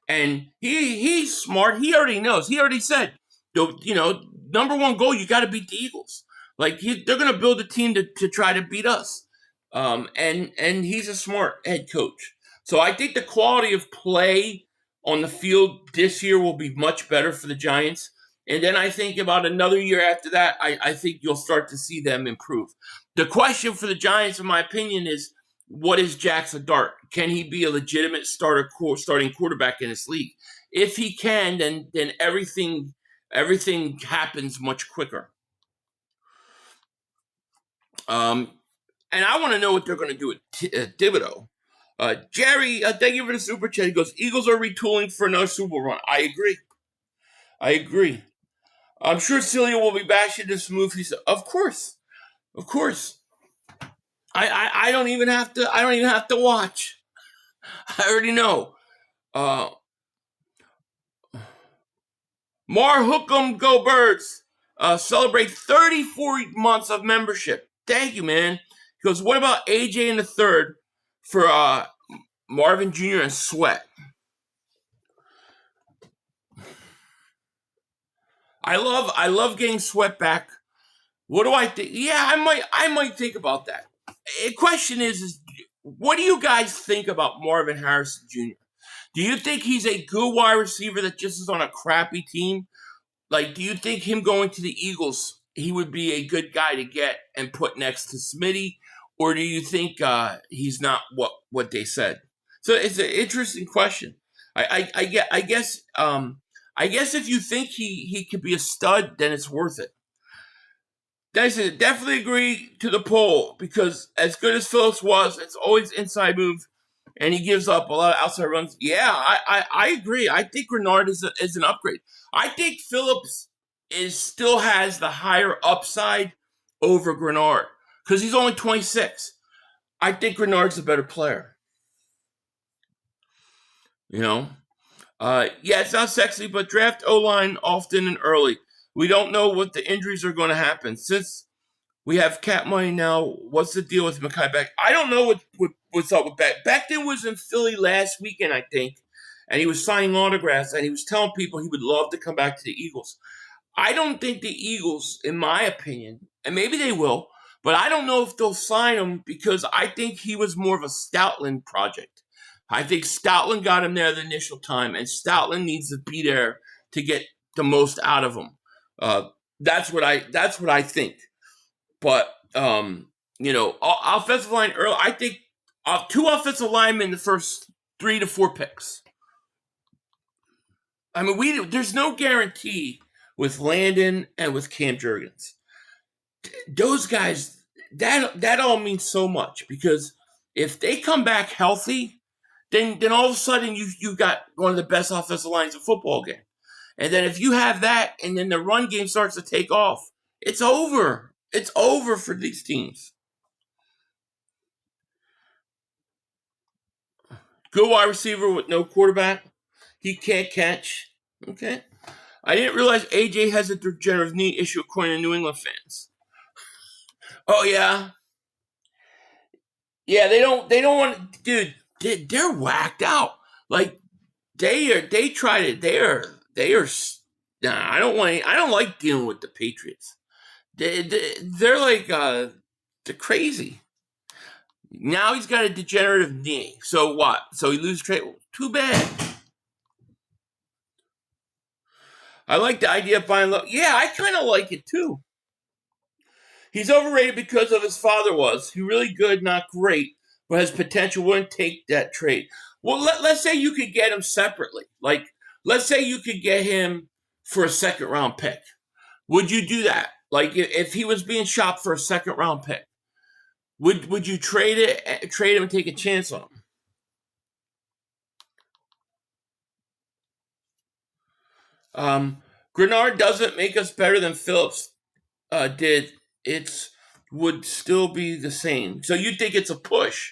and he's smart. He already knows. He already said, number one goal, you got to beat the Eagles. Like they're going to build a team to try to beat us, and he's a smart head coach. So I think the quality of play on the field this year will be much better for the Giants. And then I think about another year after that, I think you'll start to see them improve. The question for the Giants, in my opinion, is what is Jackson Dart? Can he be a legitimate starting quarterback in this league? If he can, then everything happens much quicker. And I want to know what they're going to do with Thibodeau. Jerry, thank you for the super chat. He goes, Eagles are retooling for another Super Bowl run. I agree. I'm sure Celia will be bashing this move. He said, of course. I don't even have to watch. I already know. Mar Hookem, go Birds. Celebrate 34 months of membership. Thank you, man. He goes, what about AJ in the third for Marvin Jr. and Sweat? I love getting Sweat back. What do I think? Yeah, I might think about that. The question is what do you guys think about Marvin Harrison Jr.? Do you think he's a good wide receiver that just is on a crappy team? Like, do you think him going to the Eagles, he would be a good guy to get and put next to Smitty? or do you think he's not what they said? So it's an interesting question. I guess if you think he could be a stud, then it's worth it. Definitely agree to the poll, because as good as Phillips was, it's always inside move, and he gives up a lot of outside runs. Yeah, I agree. I think Grenard is an upgrade. I think Phillips still has the higher upside over Grenard because he's only 26. I think Grenard's a better player. Yeah, it's not sexy, but draft O-line often and early. We don't know what the injuries are going to happen. Since we have cap money now, what's the deal with Mekhi Beck? I don't know what's up with Beck. Beckton was in Philly last weekend, I think, and he was signing autographs, and he was telling people he would love to come back to the Eagles. I don't think the Eagles, in my opinion, and maybe they will, but I don't know if they'll sign him because I think he was more of a Stoutland project. I think Stoutland got him there the initial time, and Stoutland needs to be there to get the most out of him. That's what I think. But offensive line early. I think 2 offensive linemen in the first 3 to 4 picks. I mean, there's no guarantee with Landon and with Cam Jurgens. Those guys, that all means so much, because if they come back healthy, then all of a sudden you got one of the best offensive lines in football game. And then if you have that, and then the run game starts to take off, it's over. It's over for these teams. Good wide receiver with no quarterback. He can't catch. Okay. I didn't realize AJ has a degenerative knee issue, according to New England fans. Oh yeah. Yeah, they don't want, dude. They're whacked out. Like they tried it. They are. Nah, I don't like dealing with the Patriots. They're like they're crazy. Now he's got a degenerative knee. So what? So he loses trade. Too bad. I like the idea of buying low. Yeah, I kind of like it too. He's overrated because of his father was. He really good, not great, but has potential. Wouldn't take that trade. Well, let's say you could get him separately. Like, let's say you could get him for a 2nd round pick. Would you do that? Like, if he was being shopped for a 2nd round pick, would you trade him and take a chance on him? Grenard doesn't make us better than Phillips did. It would still be the same. So you think it's a push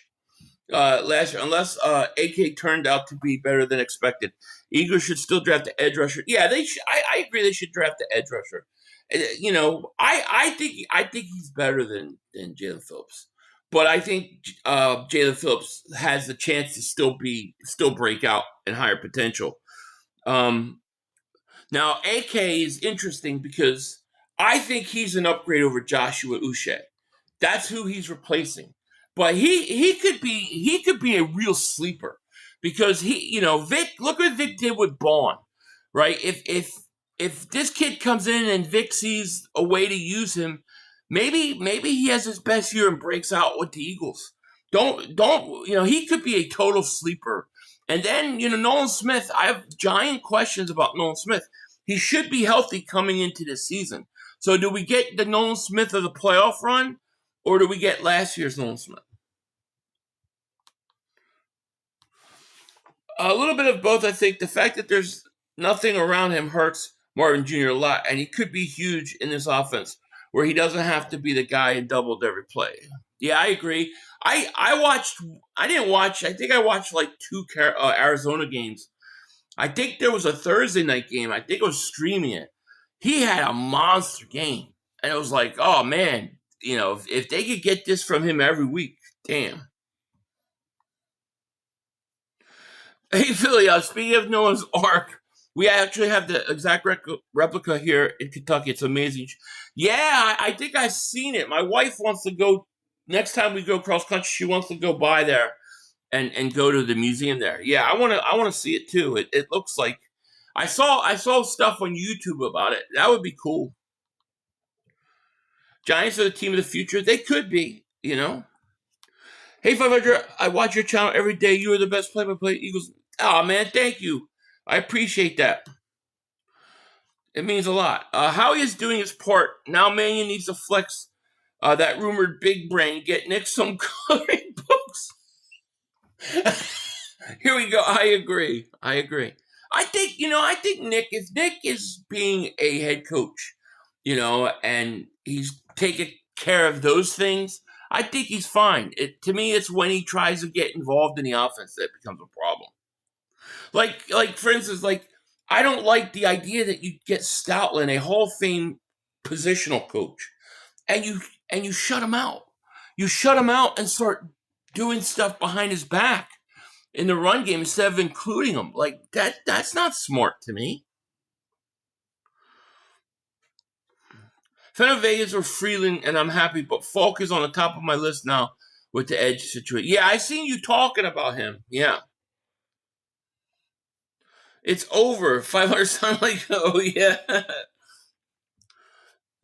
last year, unless AK turned out to be better than expected. Eagles should still draft the edge rusher. Yeah, they should. I agree they should draft the edge rusher. I think he's better than Jalen Phillips, but I think Jalen Phillips has the chance to still break out and higher potential. Now AK is interesting because I think he's an upgrade over Joshua Uche. That's who he's replacing. But he could be a real sleeper, because Vic, look what Vic did with Bond, right? If this kid comes in and Vic sees a way to use him, maybe he has his best year and breaks out with the Eagles. He could be a total sleeper. And then, Nolan Smith, I have giant questions about Nolan Smith. He should be healthy coming into this season. So do we get the Nolan Smith of the playoff run, or do we get last year's Nolan Smith? A little bit of both, I think. The fact that there's nothing around him hurts Martin Jr. a lot, and he could be huge in this offense where he doesn't have to be the guy and doubled every play. Yeah, I agree. I think I watched like 2 Arizona games. I think there was a Thursday night game. I think I was streaming it. He had a monster game. And it was like, oh man, if they could get this from him every week, damn. Hey, Philly, speaking of Noah's Ark, we actually have the exact replica here in Kentucky. It's amazing. Yeah, I think I've seen it. My wife wants to go, next time we go cross country, she wants to go by there and go to the museum there. Yeah, I want to see it too. It looks like, I saw stuff on YouTube about it. That would be cool. Giants are the team of the future. They could be, Hey, 500, I watch your channel every day. You are the best play-by-play Eagles. Oh, man, thank you. I appreciate that. It means a lot. Howie is doing his part. Now Mannion needs to flex that rumored big brain. Get Nick some coloring books. Here we go. I agree. I think, if Nick is being a head coach, and he's taking care of those things, I think he's fine. To me, it's when he tries to get involved in the offense that becomes a problem. Like for instance, I don't like the idea that you get Stoutland, a Hall of Fame positional coach, and you shut him out. You shut him out and start doing stuff behind his back in the run game instead of including him. Like that's not smart to me. Fan of Vegas or Freeland, and I'm happy, but Falk is on the top of my list now with the edge situation. Yeah, I seen you talking about him. Yeah. It's over. 500 sound like, oh, yeah.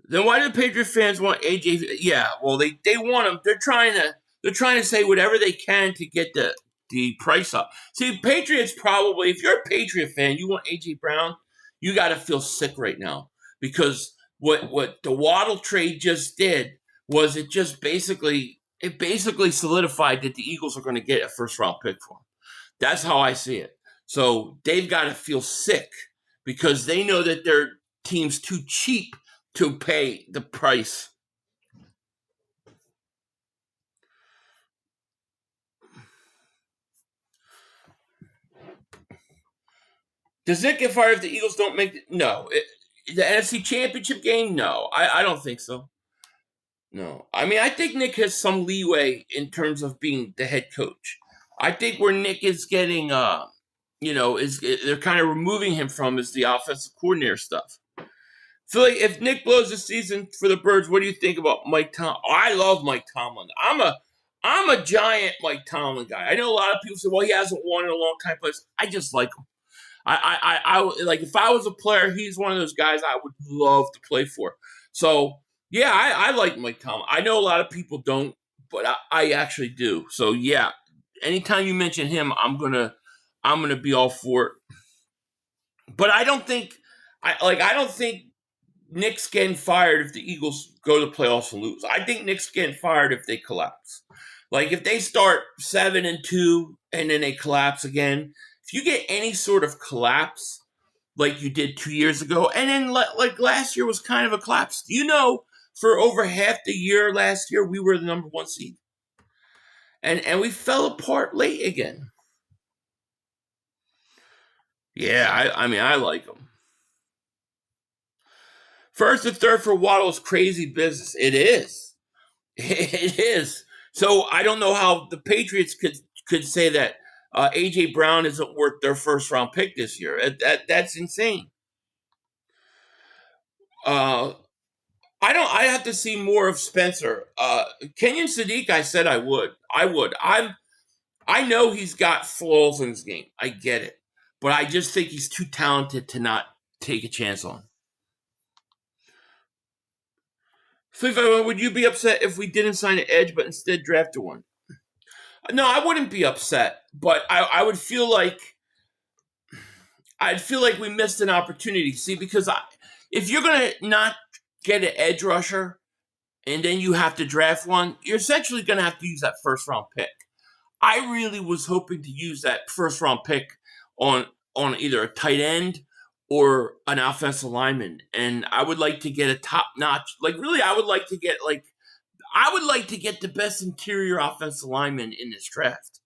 Then why do the Patriot fans want A.J.? Yeah, well, they want him. They're trying to say whatever they can to get the price up. See, Patriots probably, if you're a Patriot fan, you want A.J. Brown, you got to feel sick right now because what the Waddle trade just did was it basically solidified that the Eagles are going to get a first-round pick for him. That's how I see it. So they've got to feel sick because they know that their team's too cheap to pay the price. Does Nick get fired if the Eagles don't make it? No. The NFC Championship game? No. I don't think so. No. I mean, I think Nick has some leeway in terms of being the head coach. I think where Nick is getting, they're kind of removing him from is the offensive coordinator stuff. So, like, if Nick blows the season for the Birds, what do you think about Mike Tomlin? I love Mike Tomlin. I'm a giant Mike Tomlin guy. I know a lot of people say, well, he hasn't won in a long time, but I just like him. I like if I was a player, he's one of those guys I would love to play for. So, yeah, I like Mike Tomlin. I know a lot of people don't, but I actually do. So, yeah, anytime you mention him, I'm gonna be all for it. But I don't think Nick's getting fired if the Eagles go to the playoffs and lose. I think Nick's getting fired if they collapse. Like if they start 7-2 and then they collapse again. If you get any sort of collapse like you did 2 years ago, and then like last year was kind of a collapse. You know, for over half the year last year, we were the number 1 seed. And we fell apart late again. Yeah, I mean, I like him. First and third for Waddle is crazy business. It is. It is. So I don't know how the Patriots could say that A.J. Brown isn't worth their first-round pick this year. That's insane. I have to see more of Spencer. Kenyon Sadiq, I said I would. I know he's got flaws in his game. I get it. But I just think he's too talented to not take a chance on. Would you be upset if we didn't sign an edge but instead drafted one? No, I wouldn't be upset, but I would feel like we missed an opportunity. See, because if you're gonna not get an edge rusher and then you have to draft one, you're essentially gonna have to use that first round pick. I really was hoping to use that first round pick on either a tight end or an offensive lineman, and I would like to get a top notch. I would like to get the best interior offensive lineman in this draft.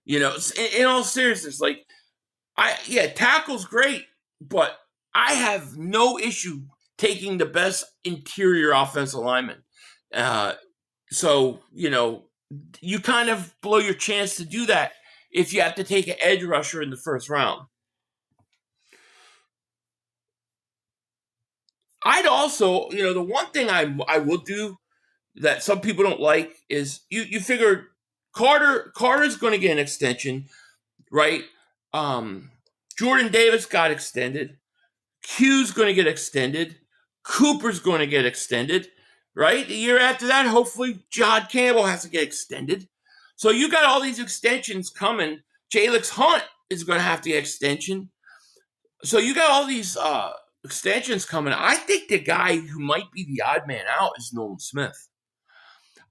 You know, in all seriousness, tackle's great, but I have no issue taking the best interior offensive lineman. So, you kind of blow your chance to do that if you have to take an edge rusher in the first round. I'd also, the one thing I will do that some people don't like is you figure Carter's going to get an extension, right? Jordan Davis got extended. Q's going to get extended. Cooper's going to get extended, right? The year after that, hopefully John Campbell has to get extended. So you got all these extensions coming. Jalix Hunt is going to have to get extension. So you got all these extensions coming. I think the guy who might be the odd man out is Nolan Smith.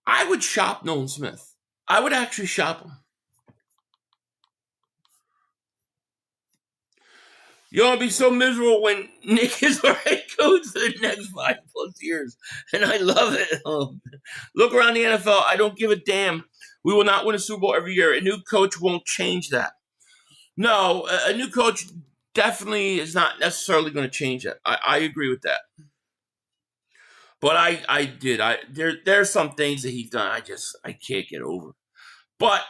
I would shop Nolan Smith. I would actually shop him. You're going to be so miserable when Nick is our head coach for the next 5+ years. And I love it. Look around the NFL. I don't give a damn. We will not win a Super Bowl every year. A new coach won't change that. No, a new coach definitely is not necessarily going to change that. I agree with that. But there's some things that he's done I can't get over. But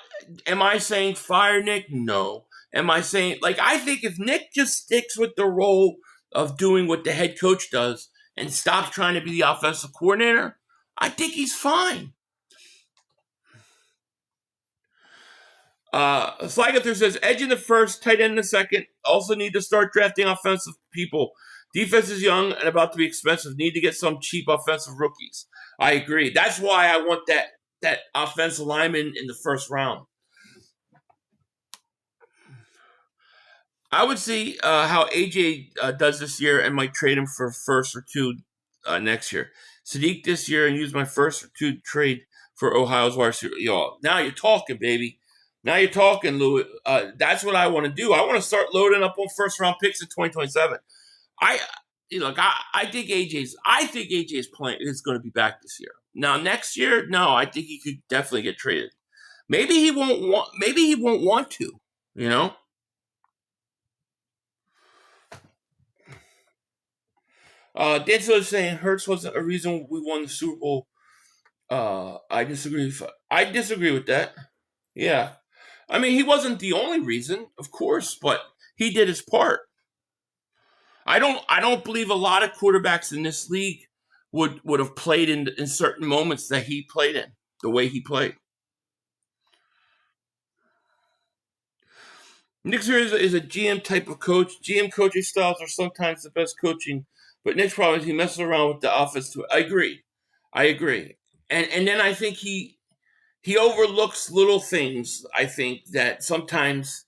am I saying fire Nick? No. Am I saying, I think if Nick just sticks with the role of doing what the head coach does and stops trying to be the offensive coordinator, I think he's fine. Slagather says, edge in the first, tight end in the second. Also need to start drafting offensive people. Defense is young and about to be expensive. Need to get some cheap offensive rookies. I agree. That's why I want that offensive lineman in the first round. I would see how AJ does this year and might trade him for a first or two next year. Sadiq this year and use my first or two trade for Ohio's wide receiver. Y'all, now you're talking, baby. Now you're talking, Louis. That's what I want to do. I want to start loading up on first round picks in 2027. I think AJ's playing is going to be back this year. Now next year, no, I think he could definitely get traded. Maybe he won't want to, you know. Denzel is saying Hurts wasn't a reason we won the Super Bowl. I disagree with that. Yeah. I mean, he wasn't the only reason, of course, but he did his part. I don't believe a lot of quarterbacks in this league would have played in certain moments that he played in, the way he played. Nick is a GM type of coach. GM coaching styles are sometimes the best coaching. But Nick's problem is he messes around with the offense too. I agree. And then I think he overlooks little things, I think, that sometimes,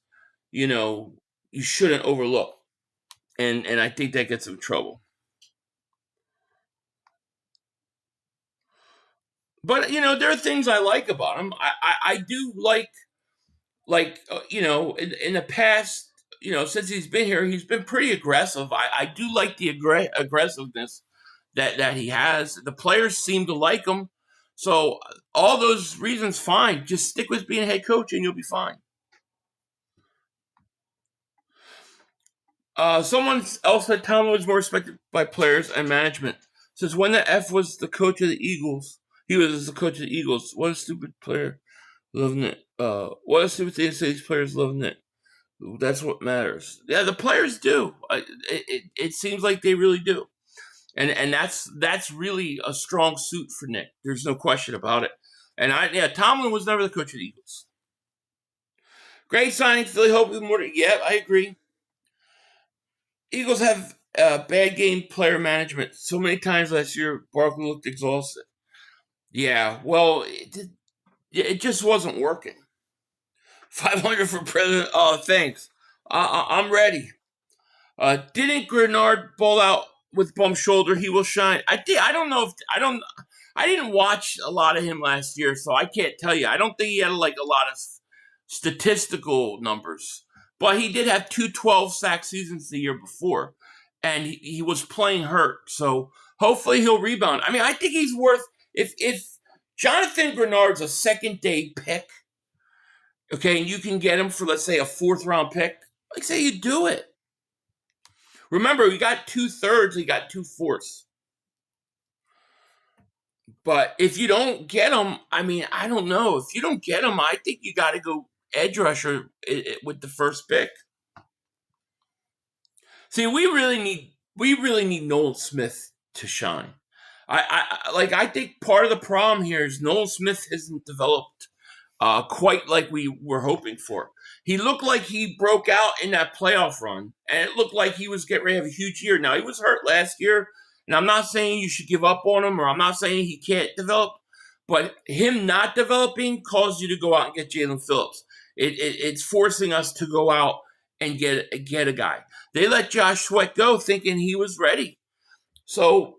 you shouldn't overlook. And I think that gets him in trouble. But, there are things I like about him. I do like in the past, since he's been here, he's been pretty aggressive. I do like the aggressiveness that he has. The players seem to like him. So all those reasons, fine. Just stick with being a head coach and you'll be fine. Someone else said Tomlin was more respected by players and management. Since when the F was the coach of the Eagles, he was the coach of the Eagles. What a stupid player. Loving it. What a stupid thing to say these players loving it. That's what matters. Yeah, the players do. It seems like they really do. And that's really a strong suit for Nick. There's no question about it. And Tomlin was never the coach of the Eagles. Great signing, Philly hope with more. Yeah, I agree. Eagles have bad game player management. So many times last year, Barkley looked exhausted. Yeah, well, it just wasn't working. 500 for president. Oh, thanks. I'm ready. Didn't Grenard ball out with bum shoulder? He will shine. I didn't watch a lot of him last year, so I can't tell you. I don't think he had a lot of statistical numbers, but he did have 2 12-sack seasons the year before, and he was playing hurt. So hopefully he'll rebound. I mean, I think he's worth if Jonathan Grenard's a second-day pick. Okay, and you can get him for, let's say, a 4th-round pick. Like, say you do it. Remember, he got 2/3, he got 2/4. But if you don't get him, I mean, I don't know. If you don't get him, I think you got to go edge rusher with the first pick. See, we really need Nolan Smith to shine. I think part of the problem here is Nolan Smith hasn't developed quite like we were hoping for. He looked like he broke out in that playoff run, and it looked like he was getting ready to have a huge year. Now, he was hurt last year, and I'm not saying you should give up on him, or I'm not saying he can't develop, But him not developing caused you to go out and get Jalen Phillips. It's forcing us to go out and get a guy. They let Josh Sweat go thinking he was ready. So,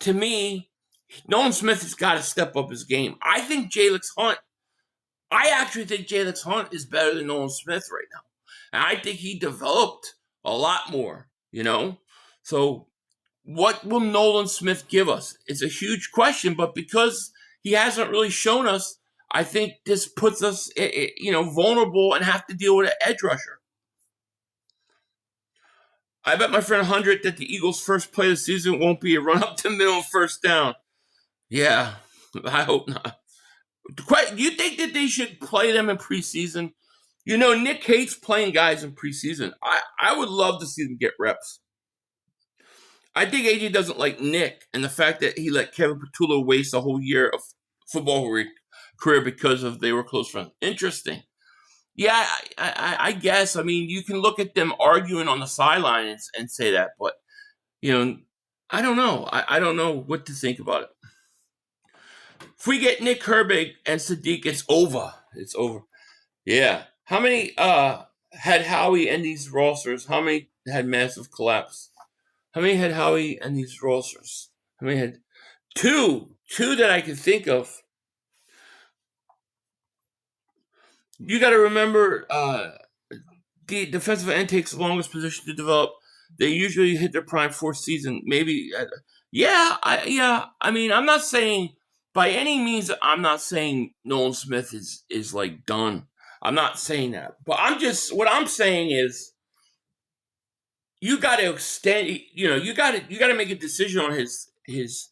to me, Nolan Smith has got to step up his game. I actually think Jalen Hunt is better than Nolan Smith right now. And I think he developed a lot more, So what will Nolan Smith give us? It's a huge question, but because he hasn't really shown us, I think this puts us, vulnerable and have to deal with an edge rusher. I bet my friend 100 that the Eagles' first play of the season won't be a run up the middle first down. Yeah, I hope not. Do you think that they should play them in preseason? Nick hates playing guys in preseason. I would love to see them get reps. I think AJ doesn't like Nick and the fact that he let Kevin Patullo waste a whole year of football career because they were close friends. Interesting. Yeah, I guess. I mean, you can look at them arguing on the sideline and say that, but, I don't know. I don't know what to think about it. If we get Nick Herbig and Sadiq, it's over. It's over. Yeah. How many had Howie and these rosters? How many had massive collapse? How many had Howie and these rosters? How many had two that I can think of? You got to remember, the defensive end takes the longest position to develop. They usually hit their prime fourth season. Maybe, I mean, I'm not saying by any means. I'm not saying Nolan Smith is like done. I'm not saying that, but what I'm saying is, you got to extend. You got to make a decision on his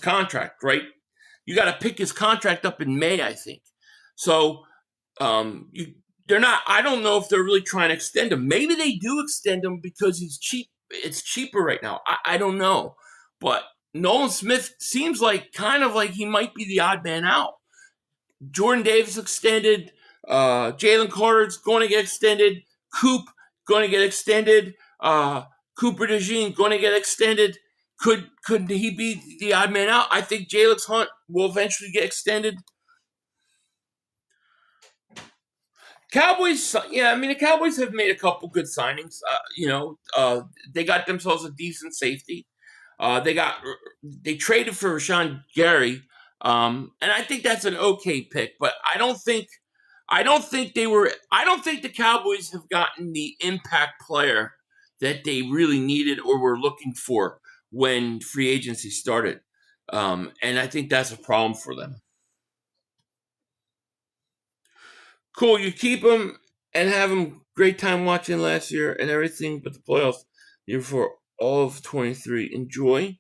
contract, right? You got to pick his contract up in May, I think. So, they're not. I don't know if they're really trying to extend him. Maybe they do extend him because he's cheap. It's cheaper right now. I don't know, but Nolan Smith seems kind of like he might be the odd man out. Jordan Davis extended. Jalen Carter's going to get extended. Coop going to get extended. Cooper DeJean going to get extended. Could he be the odd man out? I think Jalen Hunt will eventually get extended. Cowboys, the Cowboys have made a couple good signings. They got themselves a decent safety. They traded for Rashawn Gary, and I think that's an okay pick. But I don't think the Cowboys have gotten the impact player that they really needed or were looking for when free agency started. And I think that's a problem for them. Cool, you keep him and have him great time watching last year and everything but the playoffs year for all of 23. Enjoy.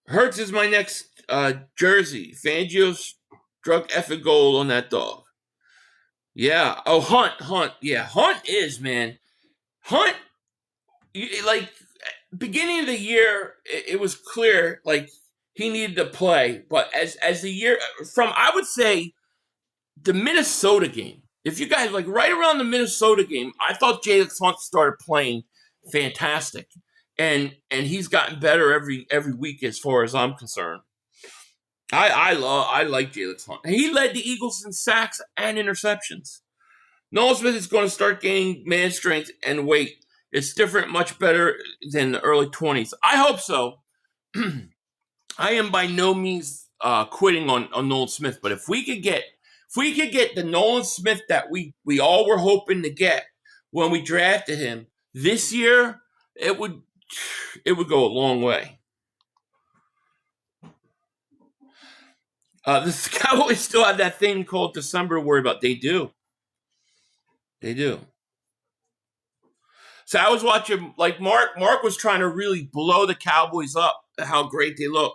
Hurts is my next jersey. Fangio struck effing gold on that dog. Yeah. Oh, Hunt. Yeah, Hunt is, man. Hunt, beginning of the year, it was clear, he needed to play. But as the year, I would say, the Minnesota game, if you guys, right around the Minnesota game, I thought Jalen Hunt started playing fantastic. And he's gotten better every week as far as I'm concerned. I like Jalen Hunt. He led the Eagles in sacks and interceptions. Nolan Smith is going to start gaining man strength and weight. It's different, much better than the early 20s. I hope so. I am by no means quitting on Nolan Smith, but if we could get the Nolan Smith that we all were hoping to get when we drafted him this year, it would go a long way. The Cowboys still have that thing called December to worry about. They do. So I was watching, Mark was trying to really blow the Cowboys up, how great they look.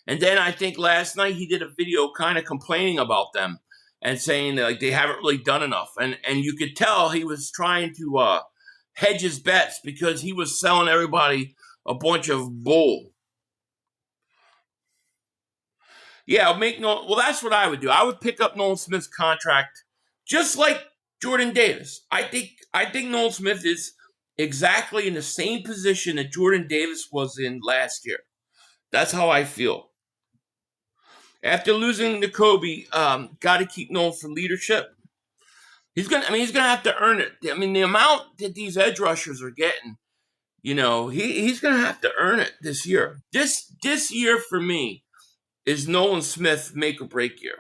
And then I think last night he did a video kind of complaining about them and saying that they haven't really done enough. And you could tell he was trying to hedge his bets because he was selling everybody a bunch of bull. Yeah, that's what I would do. I would pick up Nolan Smith's contract just like Jordan Davis. I think Nolan Smith is exactly in the same position that Jordan Davis was in last year. That's how I feel. After losing to Kobe, got to keep known for leadership. He's gonna have to earn it. I mean, the amount that these edge rushers are getting, he's gonna have to earn it this year. This year for me is Nolan Smith make or break year.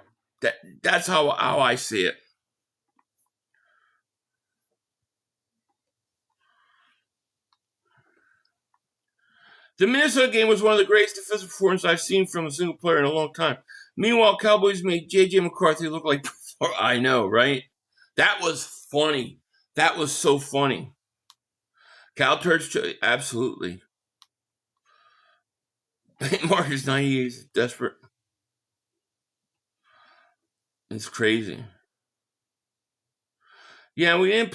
That's how I see it. The Minnesota game was one of the greatest defensive performances I've seen from a single player in a long time. Meanwhile, Cowboys made J.J. McCarthy look like I know, right? That was funny. That was so funny. Cal Turch, absolutely. Marcus 98 is desperate. It's crazy. Yeah, we didn't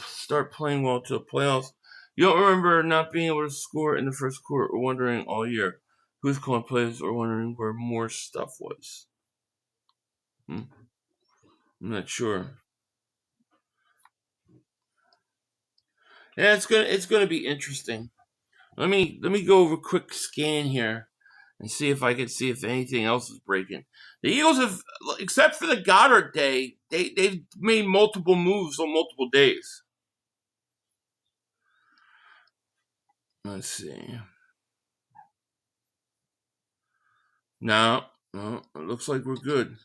start playing well to the playoffs. You don't remember not being able to score in the first quarter or wondering all year who's calling plays or wondering where more stuff was. I'm not sure. Yeah, it's gonna be interesting. Let me go over a quick scan here and see if I can see if anything else is breaking. The Eagles have, except for the Goddard day, they've made multiple moves on multiple days. Let's see. No, it looks like we're good.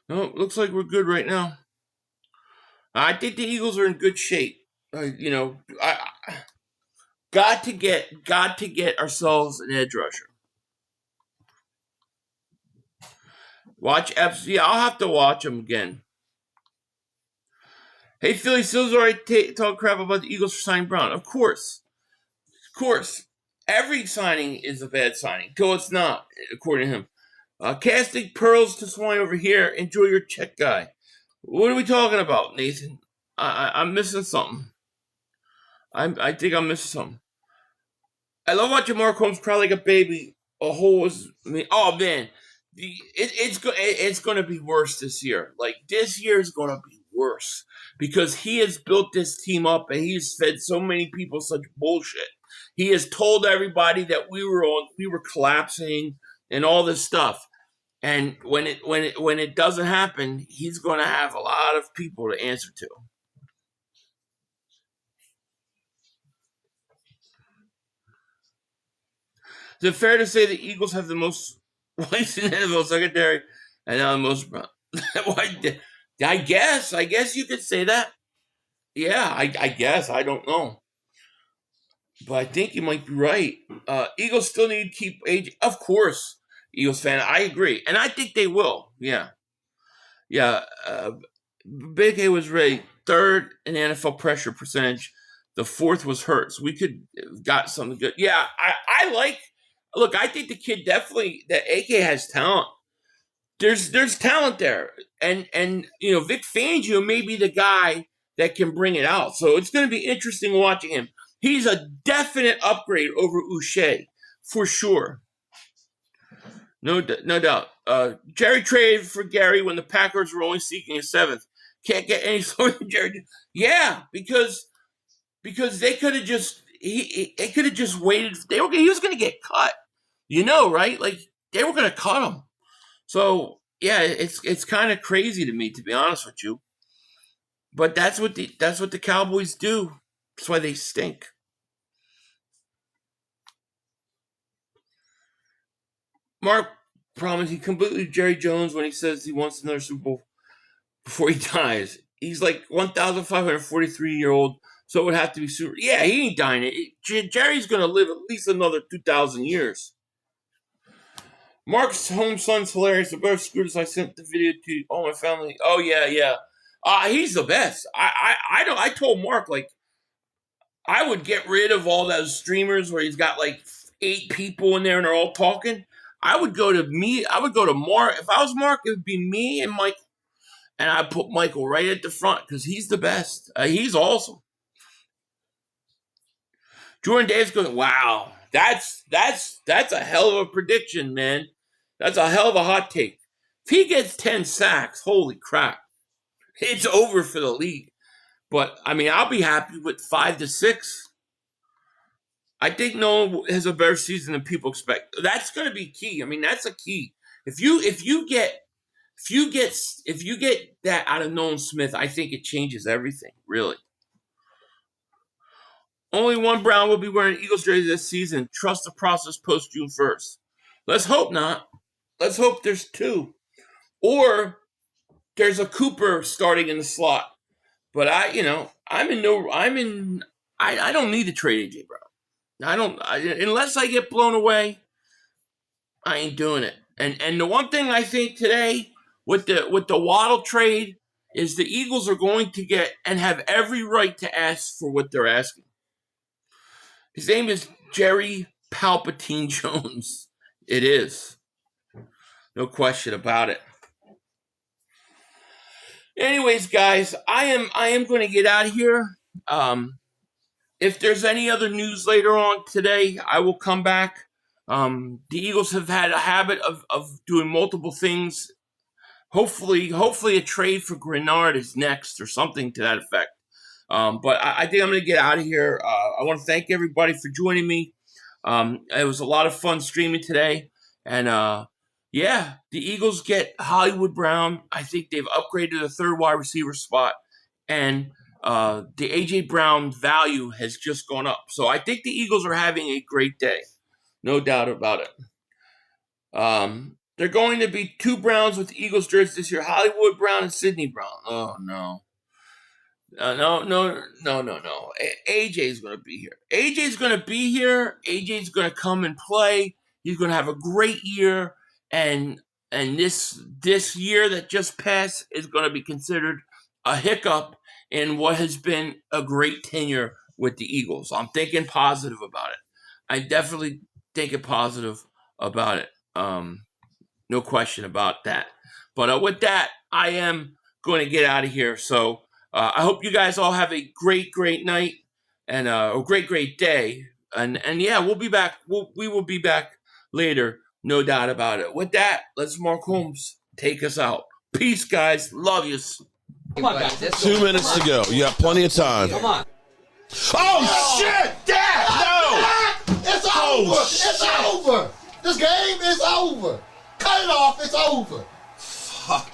No, it looks like we're good right now. I think the Eagles are in good shape. I got to get ourselves an edge rusher. Watch FC. I'll have to watch them again. Hey, Philly Sills already talk crap about the Eagles for signing Brown. Of course. Every signing is a bad signing till it's not, according to him. Casting pearls to swine over here. Enjoy your check, guy. What are we talking about, Nathan? I'm missing something. I think I'm missing something. I love watching Mark Holmes cry like a baby. Oh man, it's going to be worse this year. Like, this year is going to be worse because he has built this team up and he's fed so many people such bullshit. He has told everybody that we were collapsing and all this stuff. And when it doesn't happen, he's going to have a lot of people to answer to. Is it fair to say the Eagles have the most whites in the NFL secondary and now the most brown? I guess you could say that. Yeah, I guess. I don't know. But I think you might be right. Eagles still need to keep A.J. Of course, Eagles fan. I agree. And I think they will. Yeah. Yeah. Big A was rated third in NFL pressure percentage. The fourth was Hurts. We could have got something good. Yeah, look, I think the kid definitely, that AK has talent. There's talent there. And Vic Fangio may be the guy that can bring it out. So it's going to be interesting watching him. He's a definite upgrade over Uche, for sure. No doubt. Jerry traded for Gary when the Packers were only seeking a seventh. Can't get any sort of Jerry. Yeah, because they could have just waited. He was going to get cut, right? Like, they were going to cut him. So yeah, it's kind of crazy to me, to be honest with you. But that's what the Cowboys do. That's why they stink. Mark promised he completely Jerry Jones when he says he wants another Super Bowl before he dies. He's like 1,543-year-old, so it would have to be super. Yeah, he ain't dying. Jerry's going to live at least another 2,000 years. Mark's home son's hilarious. The better scooters I sent the video to all my family. Oh, yeah. He's the best. I told Mark, like, I would get rid of all those streamers where he's got like 8 people in there and they're all talking. I would go to Mark. If I was Mark, it would be me and Michael. And I'd put Michael right at the front because he's the best. He's awesome. Jordan Davis goes, wow, that's a hell of a prediction, man. That's a hell of a hot take. If he gets 10 sacks, holy crap. It's over for the league. But, I mean, I'll be happy with 5 to 6. I think Nolan has a better season than people expect. That's going to be key. I mean, that's a key. If you get that out of Nolan Smith, I think it changes everything. Really. Only one Brown will be wearing Eagles jersey this season. Trust the process post June 1st. Let's hope not. Let's hope there's two. Or there's a Cooper starting in the slot. But I don't need to trade A.J. Brown. Unless I get blown away, I ain't doing it. And the one thing I think today with the Waddle trade is the Eagles are going to get and have every right to ask for what they're asking. His name is Jerry Palpatine Jones. It is. No question about it. Anyways, guys, I am going to get out of here. If there's any other news later on today, I will come back. The Eagles have had a habit of doing multiple things. Hopefully a trade for Grenard is next or something to that effect. But I think I'm going to get out of here. I want to thank everybody for joining me. It was a lot of fun streaming today. And, the Eagles get Hollywood Brown. I think they've upgraded the third wide receiver spot. And the A.J. Brown value has just gone up. So I think the Eagles are having a great day. No doubt about it. They're going to be two Browns with the Eagles jerseys this year. Hollywood Brown and Sidney Brown. Oh, no. No. AJ's going to be here. AJ's going to be here. AJ's going to come and play. He's going to have a great year. And this year that just passed is going to be considered a hiccup in what has been a great tenure with the Eagles. I'm thinking positive about it. I definitely thinking positive about it. No question about that. But with that, I am going to get out of here. So I hope you guys all have a great night and a great day. And yeah, we'll be back. We will be back later. No doubt about it. With that, let's Mark Holmes take us out. Peace, guys. Love yous. Come on, guys. 2 minutes to go. You got plenty of time. Come on. Oh, shit! Dad! No! It's over! It's over! This game is over! Cut it off! It's over! Fuck.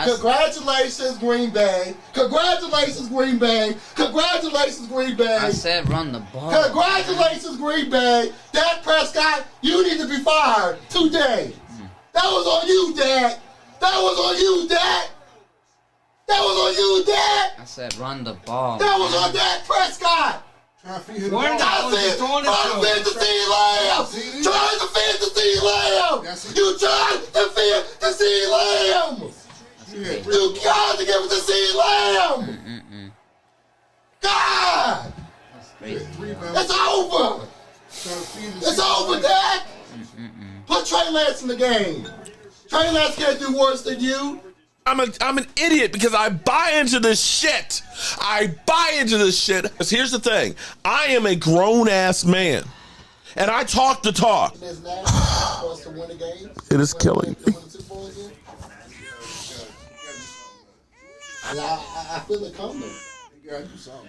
Congratulations, Green Bay! Congratulations, Green Bay! Congratulations, Green Bay! I said run the ball. Congratulations, Green Bay! Dak Prescott, you need to be fired today! That was on you, Dak! That was on you, Dak! That was on you, Dak! I said run the ball. That was on Dak Prescott! Trying to defend the C-Lamb! Trying to defend the C-Lamb! You trying to defend the C-Lamb! You got to give it to C-Lamb! God! That's crazy. It's over! It's over, Dak! Put Trey Lance in the game. Trey Lance can't do worse than you. I'm an idiot because I buy into this shit. Because here's the thing. I am a grown-ass man. And I talk the talk. It is killing me. I feel it coming. You gotta do something.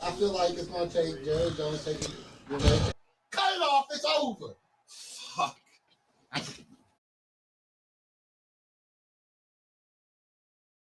I feel like it's gonna take Jerry Jones taking. Cut it off. It's over. Fuck.